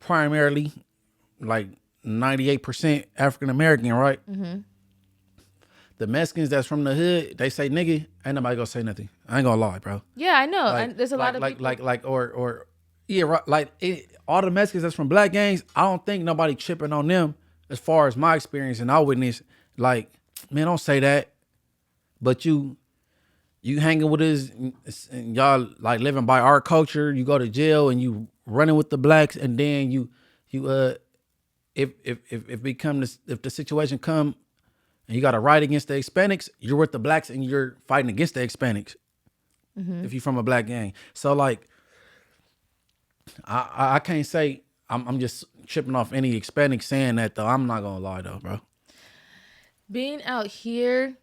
primarily, like 98% African American, right? Mm-hmm. the Mexicans that's from the hood, they say nigga, ain't nobody gonna say nothing. I ain't gonna lie, bro. Yeah, I know. And there's a lot of people. Yeah, right, all the Mexicans that's from black gangs, I don't think nobody tripping on them as far as my experience and I witness. Like, man, don't say that. But you hanging with us and y'all like living by our culture. You go to jail and you running with the blacks, and then if the situation come and you got a right against the Hispanics, you're with the blacks and you're fighting against the Hispanics. If you're from a black gang, so like. I can't say I'm just tripping off any Hispanic saying that though. I'm not gonna lie though, bro. Being out here,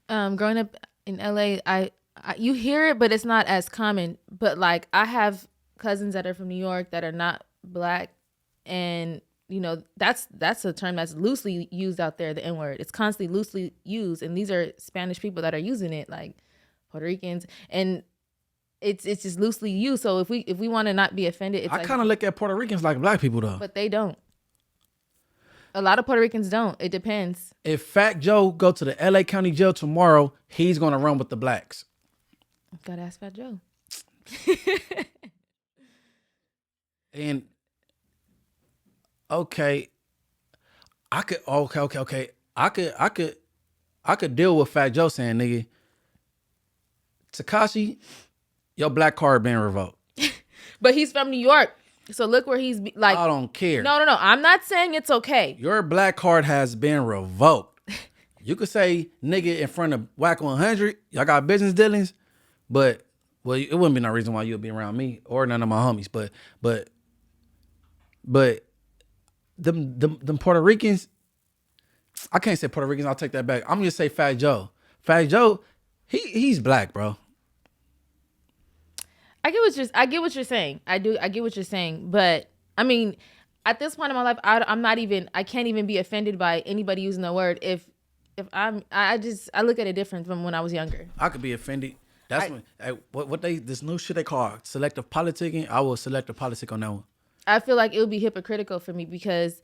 growing up in LA, I you hear it, but it's not as common. But like I have cousins that are from New York that are not black, and you know that's a term that's loosely used out there. The N-word, it's constantly loosely used, and these are Spanish people that are using it, like Puerto Ricans, and it's just loosely used. So if we want to not be offended, it's I kind of look at Puerto Ricans like black people though. But they don't. A lot of Puerto Ricans don't. It depends. If Fat Joe go to the LA County Jail tomorrow, he's gonna run with the blacks. Gotta ask Fat Joe. And okay, I could deal with Fat Joe saying, nigga, Tekashi, your black card been revoked. But he's from New York. So look where he's like. I don't care. No. I'm not saying it's okay. Your black card has been revoked. You could say nigga in front of Whack 100. Y'all got business dealings, but well, it wouldn't be no reason why you'd be around me or none of my homies. But them Puerto Ricans, I can't say Puerto Ricans. I'll take that back. I'm gonna say Fat Joe. Fat Joe, he's black, bro. I get what you're saying. I get what you're saying. But I mean, at this point in my life, I can't even be offended by anybody using the word. I look at it different from when I was younger. I could be offended. That's this new shit they call selective politicking. I will selective politic on that one. I feel like it would be hypocritical for me because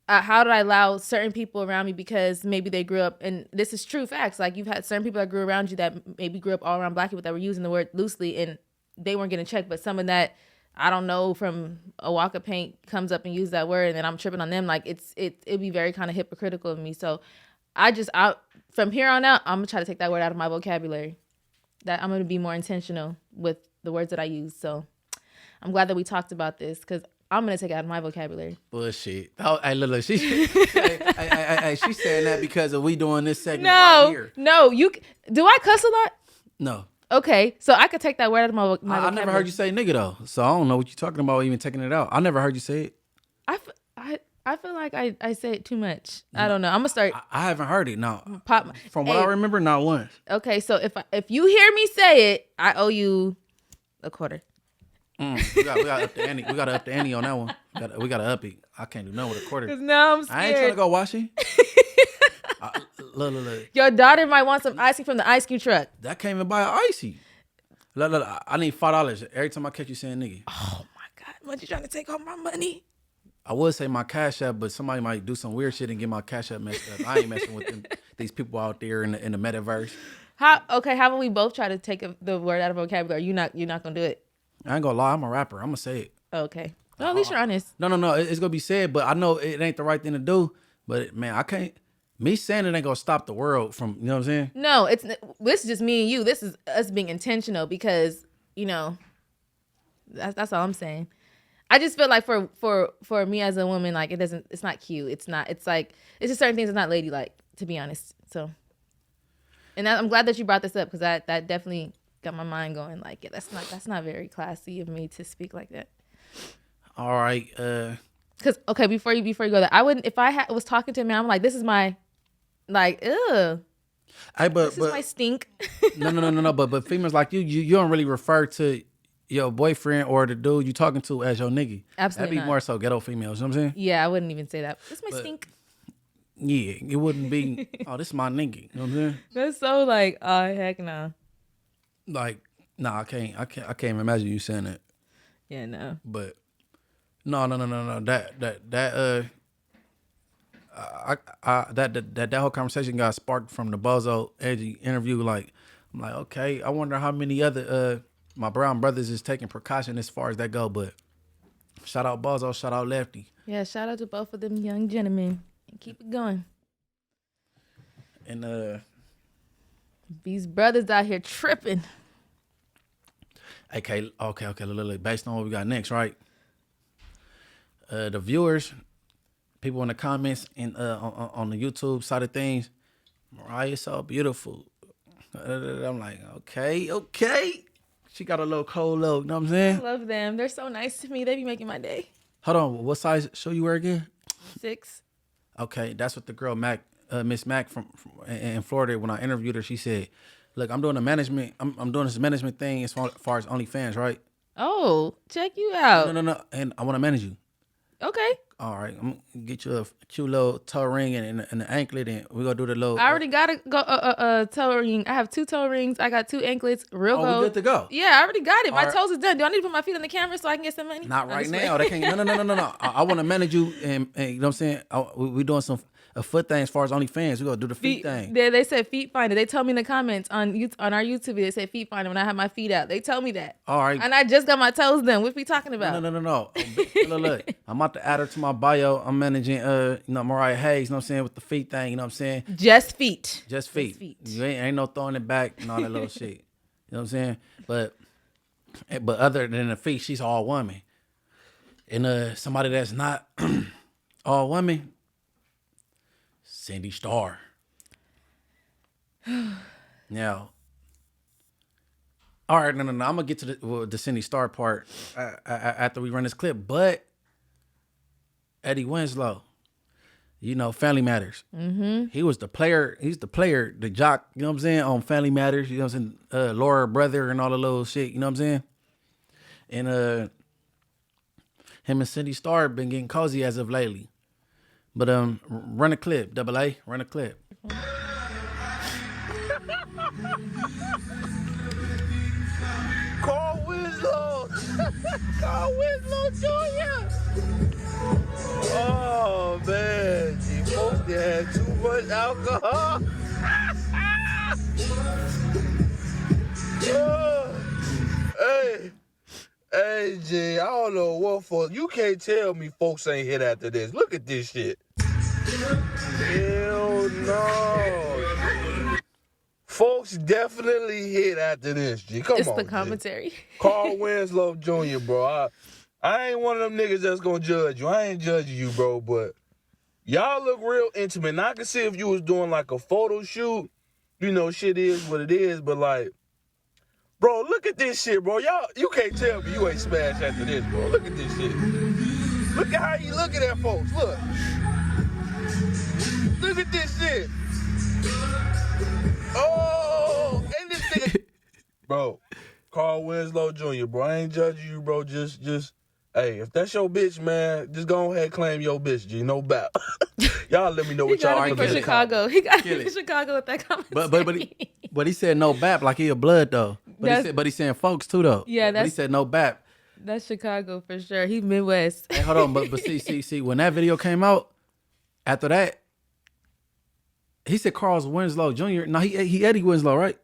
how did I allow certain people around me because maybe they grew up, and this is true facts. Like you've had certain people that grew around you that maybe grew up all around black people that were using the word loosely and they weren't getting checked, but someone that I don't know from a walk of paint comes up and uses that word, and then I'm tripping on them. Like it'd be very kind of hypocritical of me. So from here on out, I'm gonna try to take that word out of my vocabulary. That I'm gonna be more intentional with the words that I use. So I'm glad that we talked about this because I'm gonna take it out of my vocabulary. Bullshit. Oh, hey, look, she's she's saying that because of we doing this segment right here. No, do I cuss a lot? No. Okay, so I could take that word out of my vocabulary. I never heard you say nigga though, so I don't know what you're talking about even taking it out. I never heard you say it. I feel like I say it too much. I don't know. I'm gonna start. I haven't heard it. No. From what I remember, not once. Okay, so if you hear me say it, I owe you a quarter. We gotta up the ante. We gotta up the ante on that one. We gotta up it. I can't do nothing with a quarter. Cause now I'm scared. I ain't trying to go washing. Look. Your daughter might want some ice cream from the ice cream truck. That can't even buy an icy. Look, I need $5 every time I catch you saying nigga. Oh my God, what you trying to take all my money? I would say my cash app, but somebody might do some weird shit and get my cash app messed up. I ain't messing with these people out there in the metaverse. How about we both try to take the word out of vocabulary? You're not gonna do it. I ain't gonna lie, I'm a rapper. I'm gonna say it. Okay. Well, at least you're honest. No. It's gonna be said, but I know it ain't the right thing to do. But man, I can't. Me saying it ain't gonna stop the world from, you know what I'm saying? No, this is just me and you. This is us being intentional because, you know, that's all I'm saying. I just feel like for me as a woman, like it's not cute. It's just certain things that's not ladylike, to be honest. So, and I'm glad that you brought this up because that definitely got my mind going. Like, yeah, that's not very classy of me to speak like that. All right. Because okay, before you go there, I wouldn't if I was talking to a man. I'm like, this is my, like, ugh. This is my stink. No. But females like you don't really refer to your boyfriend or the dude you talking to as your nigga. Absolutely That'd be more so ghetto females. You know what I'm saying? Yeah, I wouldn't even say that. This is my stink. Yeah, it wouldn't be. Oh, this is my nigga. You know what I'm saying? That's so like, oh heck no. Like, nah, I can't even imagine you saying that. Yeah, no. But no. That that whole conversation got sparked from the Bozo Edgy interview. Like, I'm like, okay, I wonder how many other my brown brothers is taking precaution as far as that go. But shout out Bozo, shout out Lefty. Yeah, shout out to both of them young gentlemen. And keep it going. And These brothers out here tripping. okay. Look, based on what we got next, right? The viewers, people in the comments and on the YouTube side of things, Mariah so beautiful. I'm like, okay. She got a little cold look, you know what I'm saying? I love them. They're so nice to me. They be making my day. Hold on, what size shoe you wear again? 6. Okay, that's what the girl Miss Mac from in Florida, when I interviewed her, she said, look, I'm doing I'm doing this management thing as far as OnlyFans, right? Oh, check you out. No, and I want to manage you. Okay. All right, I'm gonna get you a cute little toe ring and an anklet, and we're gonna do the little. I already got a toe ring. I have 2 toe rings. I got 2 anklets. Real Oh, gold. we good to go. Yeah, I already got it. My All toes is done. Do I need to put my feet on the camera so I can get some money? Not I'm right just now. They can't. No. I want to manage you, and you know what I'm saying. We doing a foot thing as far as OnlyFans. We gonna do the feet thing. They said feet finder. They told me in the comments on our YouTube. They said feet finder when I have my feet out. They told me that. All right. And I just got my toes done. What we talking about? No. Look, I'm about to add her to my bio. I'm managing, Mariah Hayes. You know what I'm saying, with the feet thing. You know what I'm saying. Just feet. Just feet. You ain't no throwing it back and all that little shit. You know what I'm saying. But other than the feet, she's all woman. And somebody that's not all woman. Cindy Starr. Now, all right, no. I'm gonna get to the Cindy Starr part after we run this clip. But Eddie Winslow, Family Matters. Mm-hmm. He was the player. He's the player, the jock. You know what I'm saying, on Family Matters. You know what I'm saying, Laura brother and all the little shit. You know what I'm saying. And him and Cindy Starr been getting cozy as of lately. But run a clip, Double A, run a clip. Carl Winslow Jr. Oh man, you folks that had too much alcohol. Hey, G, I don't know what for. You can't tell me folks ain't hit after this. Look at this shit. Hell no. Folks definitely hit after this, G. Come on, It's the G. commentary. Carl Winslow Jr., bro. I ain't one of them niggas that's gonna judge you. I ain't judging you, bro, but y'all look real intimate. Now, I can see if you was doing like a photo shoot, shit is what it is, but like, bro, look at this shit, bro. You can't tell me you ain't smashed after this, bro. Look at this shit. Look at how you looking at folks. Look. Look at this shit. Oh, and this nigga. Bro, Carl Winslow Jr., bro. I ain't judging you, bro. Just, hey, if that's your bitch, man, just go ahead and claim your bitch, G. No doubt. Y'all let me know what y'all He think. got to be from Chicago. He got to be from Chicago with that commentary. But he said no bap like he a blood though. But he saying folks too though. Yeah, but he said no bap. That's Chicago for sure. He Midwest. Hey, hold on, but see, when that video came out, after that, he said Carl Winslow Jr. No, he Eddie Winslow, right?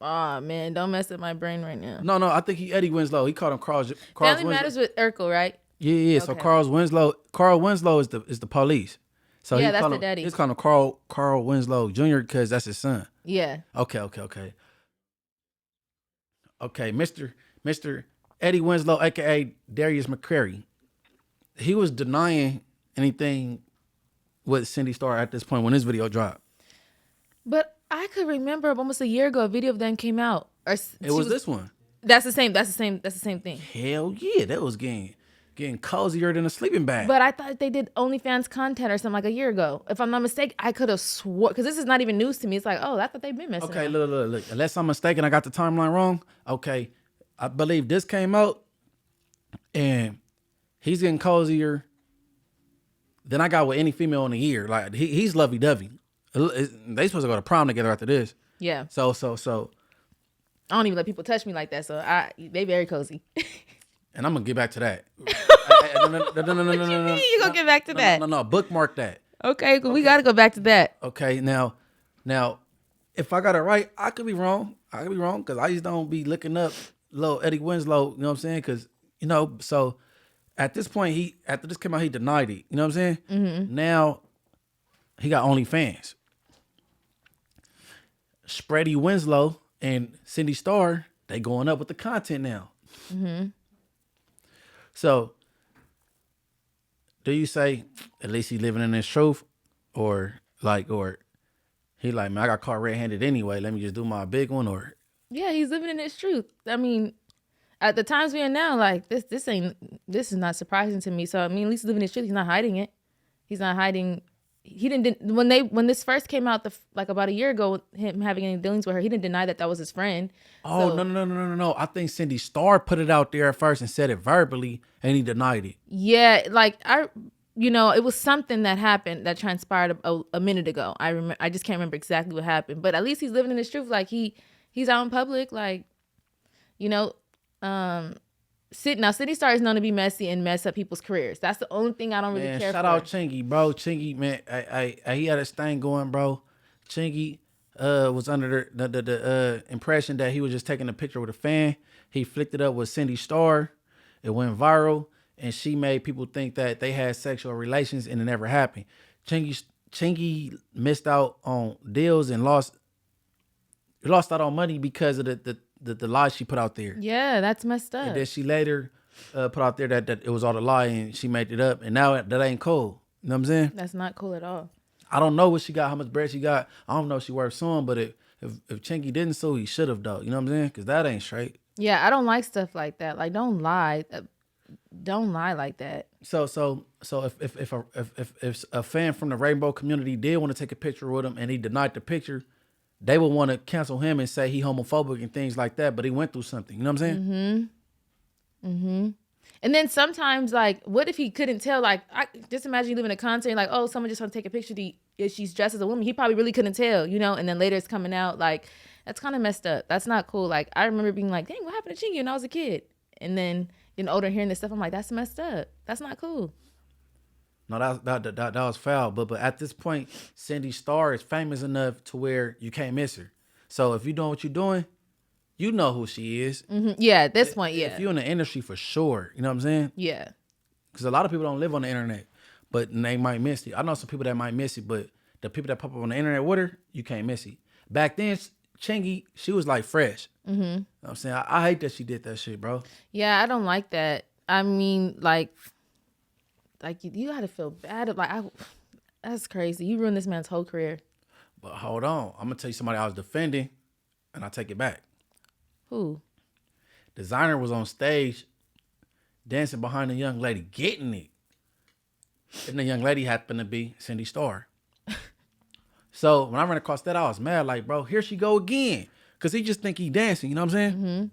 Oh man, don't mess with my brain right now. No, I think he Eddie Winslow. He called him Carl Family Winslow. Matters with Urkel, right? Yeah. Okay. So Carl Winslow is the police. So yeah, that's the daddy. He's calling him Carl Winslow Jr. because that's his son. Yeah. Okay. Okay, Mr. Eddie Winslow, aka Darius McCrary. He was denying anything with Cindy Starr at this point when this video dropped. But I could remember almost a year ago a video of them came out. It was this one. That's the same thing. Hell yeah, that was getting cozier than a sleeping bag. But I thought they did OnlyFans content or something like a year ago. If I'm not mistaken, I could have swore, because this is not even news to me. It's like, oh, I thought they've been messing. Okay, look. Unless I'm mistaken, I got the timeline wrong. Okay, I believe this came out, and he's getting cozier than I got with any female in a year. Like he's lovey-dovey. They supposed to go to prom together after this. Yeah. So. I don't even let people touch me like that. So they very cozy. And I'm gonna get back to that. No. You gonna get back to that? No. Bookmark that. Okay, we got to go back to that. Okay, now, if I got it right, I could be wrong. I could be wrong because I just don't be looking up little Eddie Winslow. You know what I'm saying? Because so at this point, after this came out, he denied it. You know what I'm saying? Mm-hmm. Now he got OnlyFans. Spready Winslow and Cindy Starr, they going up with the content now. Mm-hmm. So, do you say at least he living in his truth, or he like, man, I got caught red-handed anyway. Let me just do my big one, or Yeah, he's living in his truth. I mean, at the times we're in now, like this is not surprising to me. So I mean, at least he's living his truth. He's not hiding it. He's not hiding. He didn't when this first came out like about a year ago, him having any dealings with her. He didn't deny that was his friend. Oh, so, no. I think Cindy Starr put it out there at first and said it verbally, and he denied it. Yeah, like it was something that happened that transpired a minute ago. I just can't remember exactly what happened, but at least he's living in his truth. Like he's out in public, like, Cindy Starr is known to be messy and mess up people's careers. That's the only thing I don't really care for. Shout out Chingy, bro. Chingy, man, he had his thing going, bro. Chingy was under the impression that he was just taking a picture with a fan. He flicked it up with Cindy Starr. It went viral, and she made people think that they had sexual relations, and it never happened. Chingy missed out on deals and lost out on money because of the lies she put out there. Yeah, that's messed up. And then she later put out there that it was all a lie and she made it up. And now that ain't cool. You know what I'm saying? That's not cool at all. I don't know what she got, how much bread she got. I don't know if she worth suing, but if Chinky didn't sue, he should have, though. You know what I'm saying? Because that ain't straight. Yeah, I don't like stuff like that. Like, don't lie. Don't lie like that. So if a fan from the rainbow community did want to take a picture with him and he denied the picture, they would want to cancel him and say he homophobic and things like that, but he went through something. You know what I'm saying? Mm-hmm. And then sometimes, like, what if he couldn't tell? Like, just imagine you live in a concert, like, oh, someone just want to take a picture. She's dressed as a woman. He probably really couldn't tell, and then later it's coming out. Like, that's kind of messed up. That's not cool. Like, I remember being like, dang, what happened to Chingy when I was a kid? And then getting older and hearing this stuff, I'm like, that's messed up. That's not cool. No, that was foul. But at this point, Cindy Starr is famous enough to where you can't miss her. So if you're doing what you're doing, you know who she is. Mm-hmm. Yeah, at this point, yeah. If you're in the industry, for sure. You know what I'm saying? Yeah. Because a lot of people don't live on the internet, but they might miss it. I know some people that might miss it, but the people that pop up on the internet with her, you can't miss it. Back then, Chingy, she was like fresh. Mm-hmm. You know what I'm saying? I hate that she did that shit, bro. Yeah, I don't like that. I mean, like you gotta feel bad. That's crazy. You ruined this man's whole career. But hold on. I'm going to tell you somebody I was defending, and I take it back. Who? Designer was on stage dancing behind a young lady, getting it. And the young lady happened to be Cindy Starr. So when I ran across that, I was mad. Like, bro, here she go again. Because he just think he dancing, you know what I'm saying? Mm-hmm.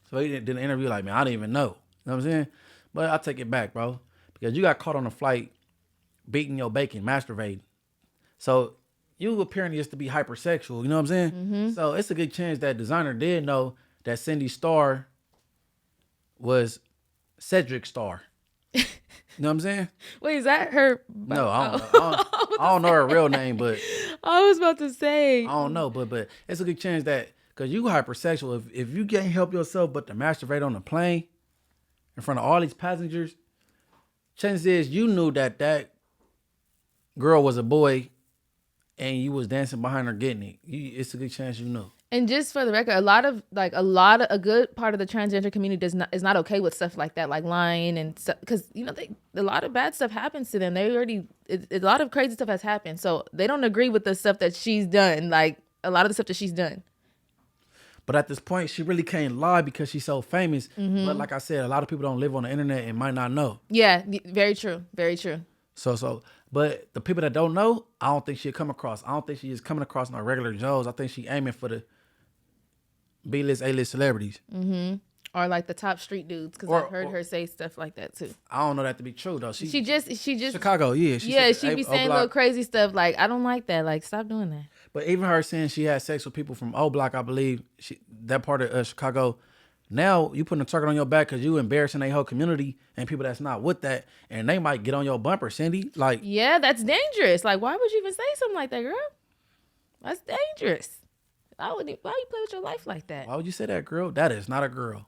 So he did an interview like, man, I didn't even know. You know what I'm saying? But I take it back, bro. Because you got caught on a flight beating your bacon, masturbating. So you appearing just to be hypersexual, you know what I'm saying? Mm-hmm. So it's a good chance that Designer did know that Cindy Starr was Cedric Starr. You know what I'm saying? Wait, is that her? No, I don't know her real name, but I was about to say. I don't know, but it's a good chance that, because you hypersexual, if you can't help yourself but to masturbate on the plane in front of all these passengers, chances is you knew that girl was a boy and you was dancing behind her getting it. It's a good chance you know. And just for the record, a good part of the transgender community is not okay with stuff like that, like lying and stuff, because a lot of bad stuff happens to them. A lot of crazy stuff has happened, so they don't agree with the stuff that she's done, like a lot of the stuff that she's done. But at this point, she really can't lie because she's so famous. Mm-hmm. But like I said, a lot of people don't live on the internet and might not know. Yeah, very true, very true. But the people that don't know, I don't think she'll come across. I don't think she is coming across no regular Joes. I think she aiming for the B-list, A-list celebrities. Mm-hmm. Or like the top street dudes, because I've heard her say stuff like that too. I don't know that to be true though. She just Chicago, yeah. She be saying little crazy stuff. Like, I don't like that. Like, stop doing that. But even her saying she had sex with people from O Block, I believe that part of Chicago, Now you putting a target on your back because you embarrassing a whole community and people that's not with that, and they might get on your bumper, Cindy. Like, yeah, that's dangerous. Like, why would you even say something like that, girl? That's dangerous. Why you play with your life like that? why would you say that, girl? That is not a girl,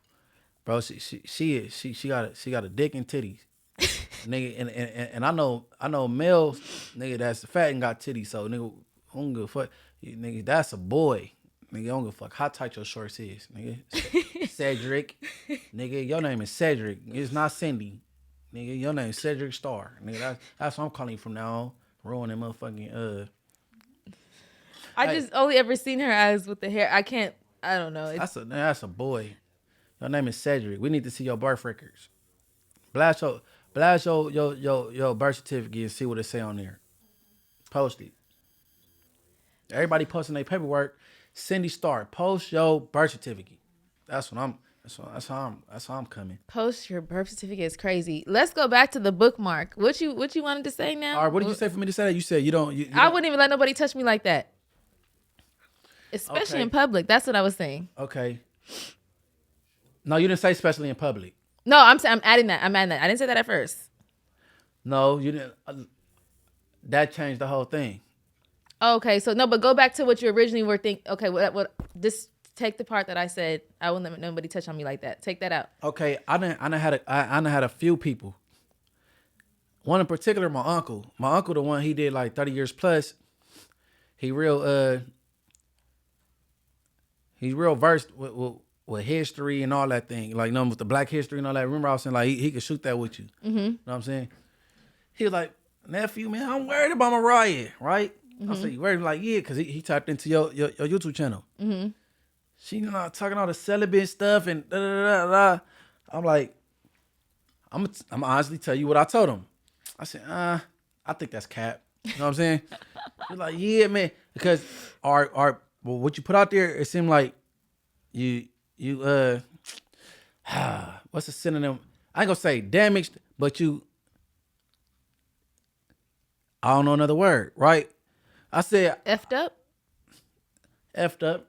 bro. She got a dick and titties, nigga. And I know males, nigga, that's fat and got titties. So nigga, I don't give a fuck. Nigga, that's a boy. Nigga, I don't give a fuck how tight your shorts is, nigga. Cedric, nigga, your name is Cedric. It's not Cindy, nigga. Your name is Cedric Starr, nigga. That's what I'm calling you from now on. Ruining motherfucking I just only ever seen her as with the hair. I don't know. That's a boy. Your name is Cedric. We need to see your birth records. Blast your birth certificate and see what it say on there. Post it. Everybody posting their paperwork. Cindy Starr, post your birth certificate. That's how I'm coming. Post your birth certificate is crazy. Let's go back to the bookmark. What you wanted to say now? All right, what did you say for me to say that? You said you don't. I wouldn't even let nobody touch me like that. Especially in public. That's what I was saying. Okay. No, you didn't say especially in public. No, I'm adding that. I didn't say that at first. No, you didn't. That changed the whole thing. Okay, so no, but go back to what you originally were thinking. Okay, what? Just take the part that I said. I wouldn't let nobody touch on me like that. Take that out. Okay, I done had a few people. One in particular, my uncle. My uncle, the one he did like 30 years plus. He's real versed with history and all that thing. Like, with the black history and all that. Remember I was saying like he could shoot that with you. Mm-hmm. You know what I'm saying? He was like, nephew, man, I'm worried about Mariah, right? Mm-hmm. I said, you worried? Like, yeah, because he tapped into your YouTube channel. Mm-hmm. She talking all the celibate stuff and da-da-da-da. I'm like, I'm honestly tell you what I told him. I said, I think that's cap. You know what I'm saying? He's like, yeah, man. Because what you put out there, it seemed like you what's the synonym? I ain't gonna say damaged, but I don't know another word, right? I said Effed up? Effed up.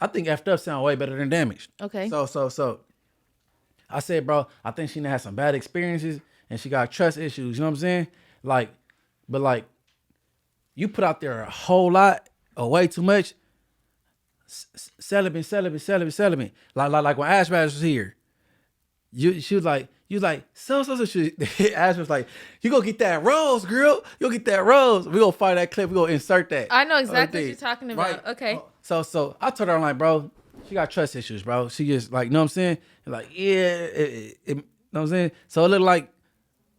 I think effed up sound way better than damaged. Okay. So I said, bro, I think she had some bad experiences and she got trust issues. You know what I'm saying? Like, but like, you put out there a whole lot or way too much. Celibate. Like when Ash Bash was here, she was like, so. Ash was like, you gonna get that rose, girl. You'll get that rose. We gonna find that clip. We gonna insert that. I know exactly what you're talking about. Right? Okay. So I told her, I'm like, bro, she got trust issues, bro. She just like, you know what I'm saying? Like, yeah, you know what I'm saying? So it looked like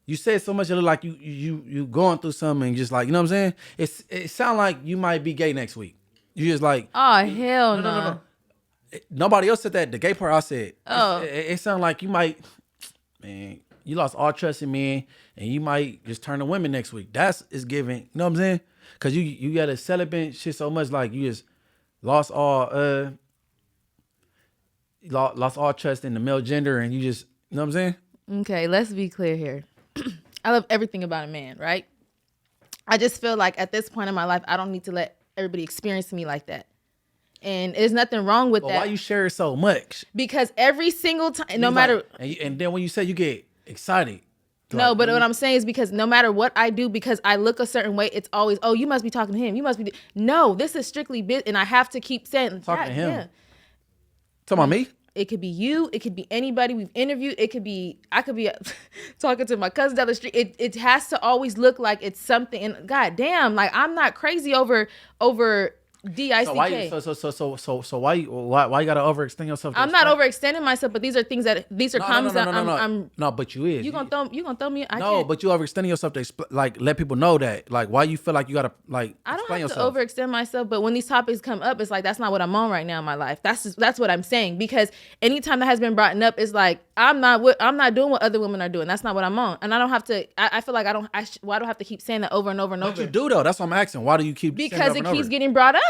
you said so much. It looked like you going through something, and just like, you know what I'm saying? It sound like you might be gay next week. You just like, oh hell no. No. Nobody else said that. The gay part I said. Oh, it sounded like you might, man. You lost all trust in men, and you might just turn to women next week. Is giving. You know what I'm saying? Because you got to celibate shit so much, like you just lost all trust in the male gender, and you just, you know what I'm saying? Okay, let's be clear here. I love everything about a man, right? I just feel like at this point in my life, I don't need to let everybody experience me like that. And there's nothing wrong with that. Why you share it so much? Because every single time, no matter... And then when you say you get excited. No, but what I'm saying is because no matter what I do, because I look a certain way, it's always, oh, you must be talking to him. You must be... No, this is strictly business. And I have to keep saying... Talking to him? Yeah. Talking about me? It could be you. It could be anybody we've interviewed. It could be... I could be talking to my cousin down the street. It has to always look like it's something. And God damn, like I'm not crazy over DICK. So why you gotta overextend yourself? I'm not overextending myself, but these are comments that I'm. No, but you is. You gonna throw me? But you overextending yourself to like let people know that. Like, why you feel like you gotta like I don't explain have yourself. to overextend myself, but when these topics come up, it's like that's not what I'm on right now in my life. That's what I'm saying, because anytime that has been brought up, it's like I'm not doing what other women are doing. That's not what I'm on, and I don't have to. I feel like I don't have to keep saying that over and over and over. But you do though. That's what I'm asking. Why do you keep? Because it keeps getting brought up.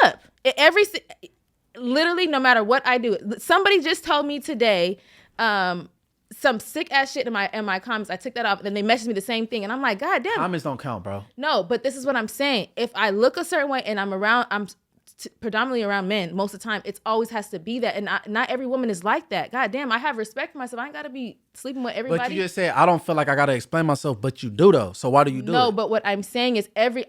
Literally, no matter what I do. Somebody just told me today some sick ass shit in my comments. I took that off, and then they messaged me the same thing, and I'm like, God damn. Comments don't count, bro. No, but this is what I'm saying. If I look a certain way and I'm predominantly around men most of the time. It always has to be that, and not every woman is like that. God damn, I have respect for myself. I ain't got to be sleeping with everybody. But you just said I don't feel like I gotta explain myself, but you do though. So why do you do it? No, but what I'm saying is every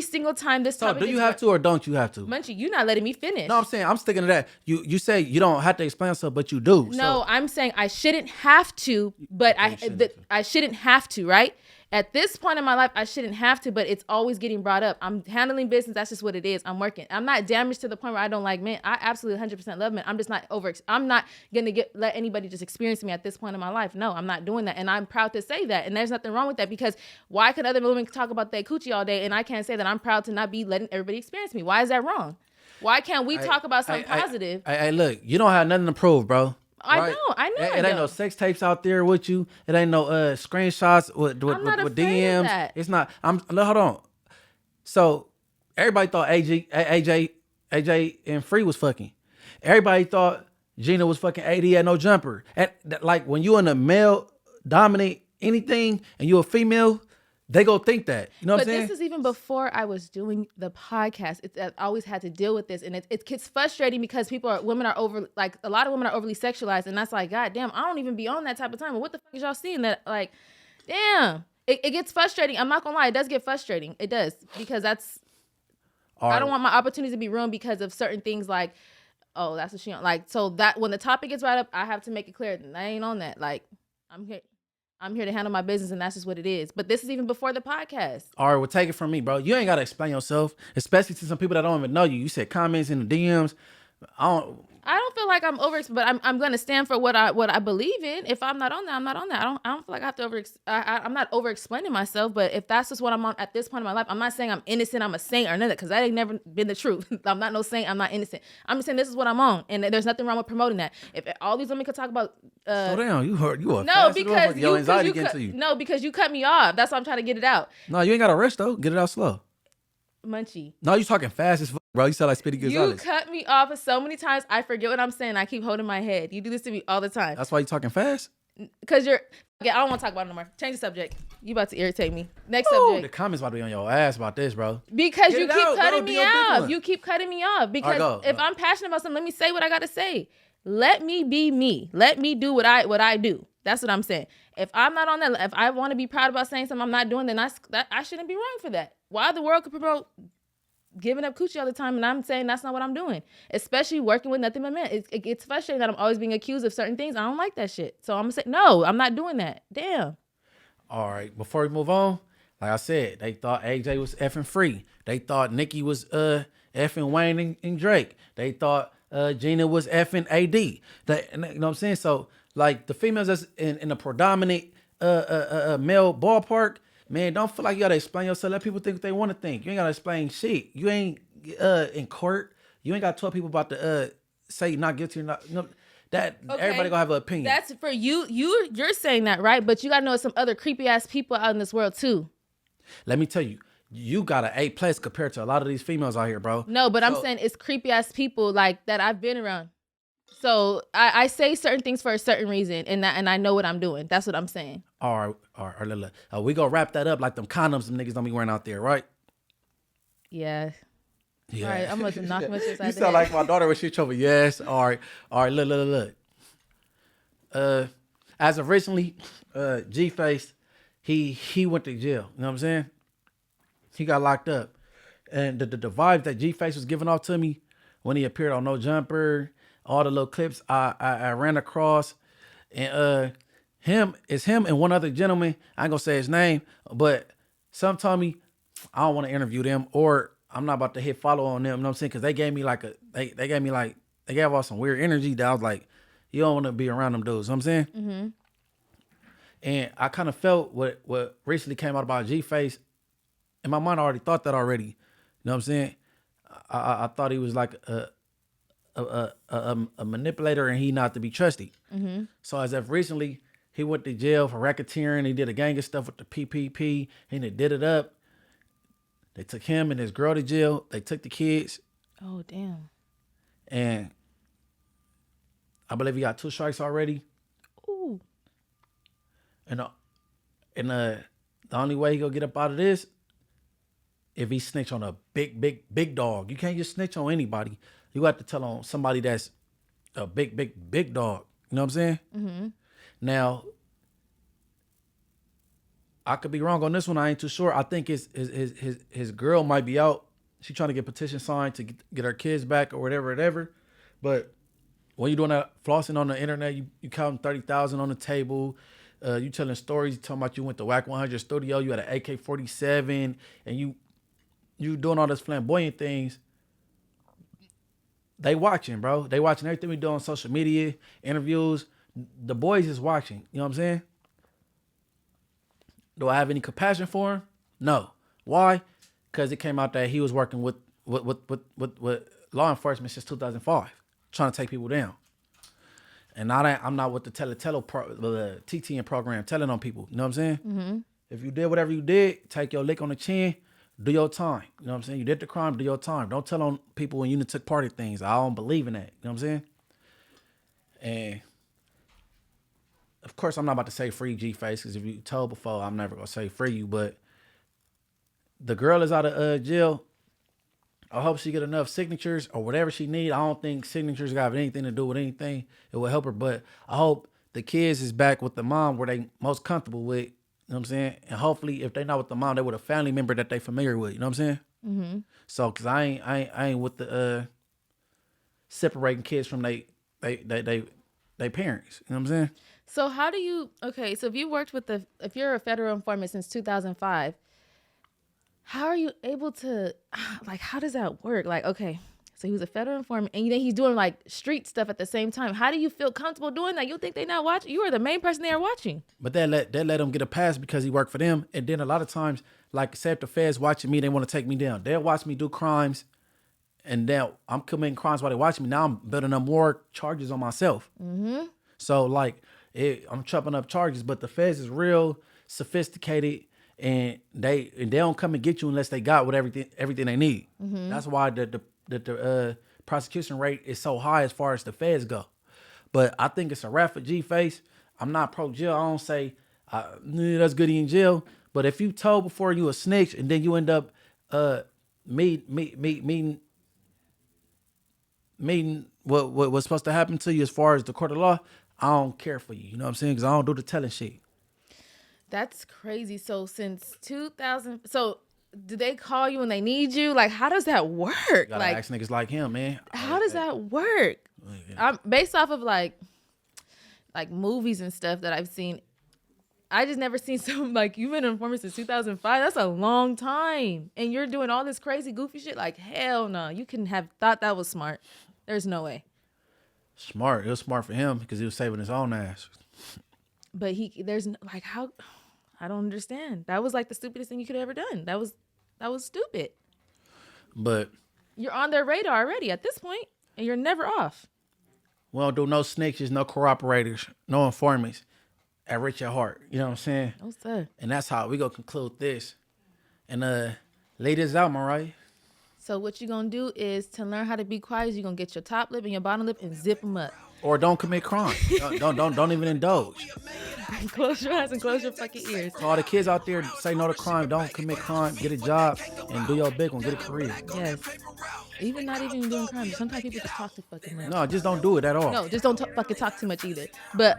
single time this So topic do you have to or don't you have to? Munchie, you're not letting me finish. No, I'm saying I'm sticking to that. You say you don't have to explain yourself, but you do. No, so. I'm saying I shouldn't have to, but I shouldn't have to, right? At this point in my life, I shouldn't have to, but it's always getting brought up. I'm handling business. That's just what it is. I'm working. I'm not damaged to the point where I don't like men. I absolutely 100% love men. I'm just not I'm not going to let anybody just experience me at this point in my life. No, I'm not doing that. And I'm proud to say that. And there's nothing wrong with that, because why could other women talk about their coochie all day and I can't say that I'm proud to not be letting everybody experience me? Why is that wrong? Why can't we talk about something positive? Hey, look, you don't have nothing to prove, bro. Right? I know. It ain't no sex tapes out there with you. It ain't no screenshots with DMs. Of that. It's not. Hold on. So everybody thought AJ and Free was fucking. Everybody thought Gina was fucking AD had no jumper. And like when you in a male dominate anything and you a female, they go think that. You know what I'm saying? But this is even before I was doing the podcast. I always had to deal with this. And it gets frustrating because women are a lot of women are overly sexualized. And that's like, God damn, I don't even be on that type of time. But what the fuck is y'all seeing that? Like, damn. It gets frustrating. I'm not gonna lie. It does get frustrating. It does. Because I don't want my opportunities to be ruined because of certain things like, oh, that's what she on. Like, so that when the topic gets brought up, I have to make it clear that I ain't on that. Like, I'm here to handle my business, and that's just what it is. But this is even before the podcast. All right, well, take it from me, bro. You ain't got to explain yourself, especially to some people that don't even know you. You said comments in the DMs. I don't feel like I'm but I'm going to stand for what I believe in. If I'm not on that, I'm not on that. I don't feel like I have to I'm not over explaining myself. But if that's just what I'm on at this point in my life, I'm not saying I'm innocent, I'm a saint or none of that, because that ain't never been the truth. I'm not no saint, I'm not innocent. I'm just saying this is what I'm on, and there's nothing wrong with promoting that. If all these women could talk about, slow down, you are no, because your anxiety getting to you. No, because you cut me off. That's why I'm trying to get it out. No, you ain't got to rush though. Get it out slow. Munchie. No, you talking fast as fuck, bro. You sound like Speedy Gonzalez. You cut me off so many times. I forget what I'm saying. I keep holding my head. You do this to me all the time. That's why you talking fast? Because I don't want to talk about it no more. Change the subject. You about to irritate me. Next subject. The comments about to be on your ass about this, bro. Because you keep cutting me off. You keep cutting me off. Because if I'm passionate about something, let me say what I got to say. Let me be me. Let me do what I do. That's what I'm saying. If I'm not on that, if I want to be proud about saying something I'm not doing, then I shouldn't be wrong for that. Why the world could promote giving up coochie all the time, and I'm saying that's not what I'm doing, especially working with nothing but men. It gets frustrating that I'm always being accused of certain things. I don't like that shit. So I'm going to say, no, I'm not doing that. Damn. All right, before we move on, like I said, they thought AJ was effing Free. They thought Nicki was effing Wayne and Drake. They thought Gina was effing AD. You know what I'm saying? So, like, the females that's in a predominant male ballpark, man, don't feel like you gotta explain yourself. Let people think what they want to think. You ain't gotta explain shit. You ain't in court. You ain't got to tell people about the say not guilty or not. You know, that okay. Everybody gonna have an opinion. That's for you. You're saying that, right? But you gotta know some other creepy ass people out in this world too. Let me tell you, you got an A+ compared to a lot of these females out here, bro. No, but I'm saying it's creepy ass people like that I've been around. So I say certain things for a certain reason, and I know what I'm doing. That's what I'm saying. All right. We gonna wrap that up like them condoms them niggas don't be wearing out there, right? Yeah. All right, I'm gonna knock my shit. You sound like my daughter when she trouble. Yes. All right. Look. As of recently, G-Face, he went to jail. You know what I'm saying? He got locked up, and the vibes that G-Face was giving off to me when he appeared on No Jumper, all the little clips I ran across, and him and one other gentleman. I ain't gonna say his name, but some told me I don't want to interview them, or I'm not about to hit follow on them. You know what I'm saying? Because they gave off some weird energy that I was like, you don't want to be around them dudes. You know what I'm saying? Mm-hmm. And I kind of felt what recently came out about G-Face. In my mind, I already thought that already. You know what I'm saying? I thought he was like a manipulator and he not to be trusted. Mm-hmm. So as of recently, he went to jail for racketeering. He did a gang of stuff with the PPP and they did it up. They took him and his girl to jail. They took the kids. Oh, damn. And I believe he got 2 strikes already. Ooh. And the only way he gonna get up out of this if he snitch on a big dog. You can't just snitch on anybody. You have to tell on somebody that's a big dog. You know what I'm saying? Mm-hmm. Now, I could be wrong on this one. I ain't too sure. I think his girl might be out. She trying to get petition signed to get her kids back or whatever. But when you doing that flossing on the internet, you counting 30,000 on the table. You telling stories. You talking about you went to WAC 100 studio. You had an AK-47, and you doing all this flamboyant things. They watching, bro. They watching everything we do on social media, interviews. The boys is watching. You know what I'm saying? Do I have any compassion for him? No. Why? Because it came out that he was working with law enforcement since 2005, trying to take people down. And I'm not with the the TTN program telling on people. You know what I'm saying? Mm-hmm. If you did whatever you did, take your lick on the chin, do your time. You know what I'm saying? You did the crime, do your time. Don't tell on people when you took part of things. I don't believe in that. You know what I'm saying? And of course, I'm not about to say free G-Face, because if you told before, I'm never going to say free you. But the girl is out of jail. I hope she get enough signatures or whatever she need. I don't think signatures got anything to do with anything. It will help her. But I hope the kids is back with the mom where they most comfortable with. You know what I'm saying? And hopefully, if they not with the mom, they with a family member that they familiar with. You know what I'm saying? Mm-hmm. So, because I ain't with the separating kids from they parents. You know what I'm saying? So how do you, okay, so if you worked with if you're a federal informant since 2005, how are you able to, like, how does that work? Like, okay, so he was a federal informant and then he's doing like street stuff at the same time. How do you feel comfortable doing that? You think they not watching? You are the main person they are watching. But they let him get a pass because he worked for them. And then a lot of times, like, say if the feds watching me, they want to take me down. They'll watch me do crimes, and then I'm committing crimes while they watching me. Now I'm building up more charges on myself. Mm-hmm. So, like, I'm chopping up charges, but the feds is real sophisticated, and they don't come and get you unless they got everything they need. Mm-hmm. That's why the prosecution rate is so high as far as the feds go. But I think it's a rap for G-Face. I'm not pro jail. I don't say that's good in jail. But if you told before you a snitch and then you end up meeting what was supposed to happen to you as far as the court of law, I don't care for you. You know what I'm saying? Because I don't do the telling shit. That's crazy. So since 2000, so do they call you when they need you? Like, how does that work? You gotta ask niggas like him, man. How does that work? I'm based off of like movies and stuff that I've seen. I just never seen something like, you've been an informant since 2005. That's a long time. And you're doing all this crazy, goofy shit. Like, hell no. You couldn't have thought that was smart. There's no way. Smart. It was smart for him because he was saving his own ass. But how? I don't understand. That was like the stupidest thing you could have ever done. That was stupid. But you're on their radar already at this point, and you're never off. We don't do no snitches, no corroborators, no informants at Rich at Heart. You know what I'm saying? No, sir. And that's how we gonna conclude this. And lay this out, Mariah. So what you gonna do is, to learn how to be quiet, you're gonna get your top lip and your bottom lip and zip them up. Or don't commit crime. don't even indulge. Close your eyes and close your fucking ears. So all the kids out there, say no to crime. Don't commit crime. Get a job and do your big one. Get a career. Yes. Not even doing crime. Sometimes people just talk too fucking much. No, just don't do it at all. No, just don't fucking talk too much either. But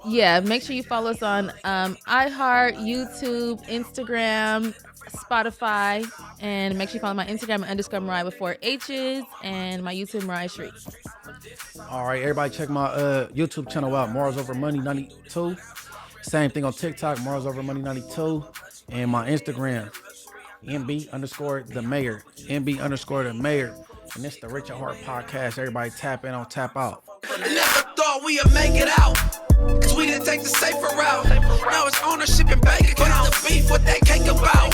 yeah, make sure you follow us on iHeart, YouTube, Instagram, Spotify, and make sure you follow my Instagram _ Mariah with 4 H's and my YouTube Mariah Street. All right, everybody check my YouTube channel out, Morals Over Money 92. Same thing on TikTok, Morals Over Money 92, and my Instagram, MB_the Mayor, MB_the Mayor, and it's the Rich at Heart podcast. Everybody tap in on Tap Out. I never thought we'd make it out, cause we didn't take the safer route. Now it's ownership and bank accounts. The beef, what that cake about?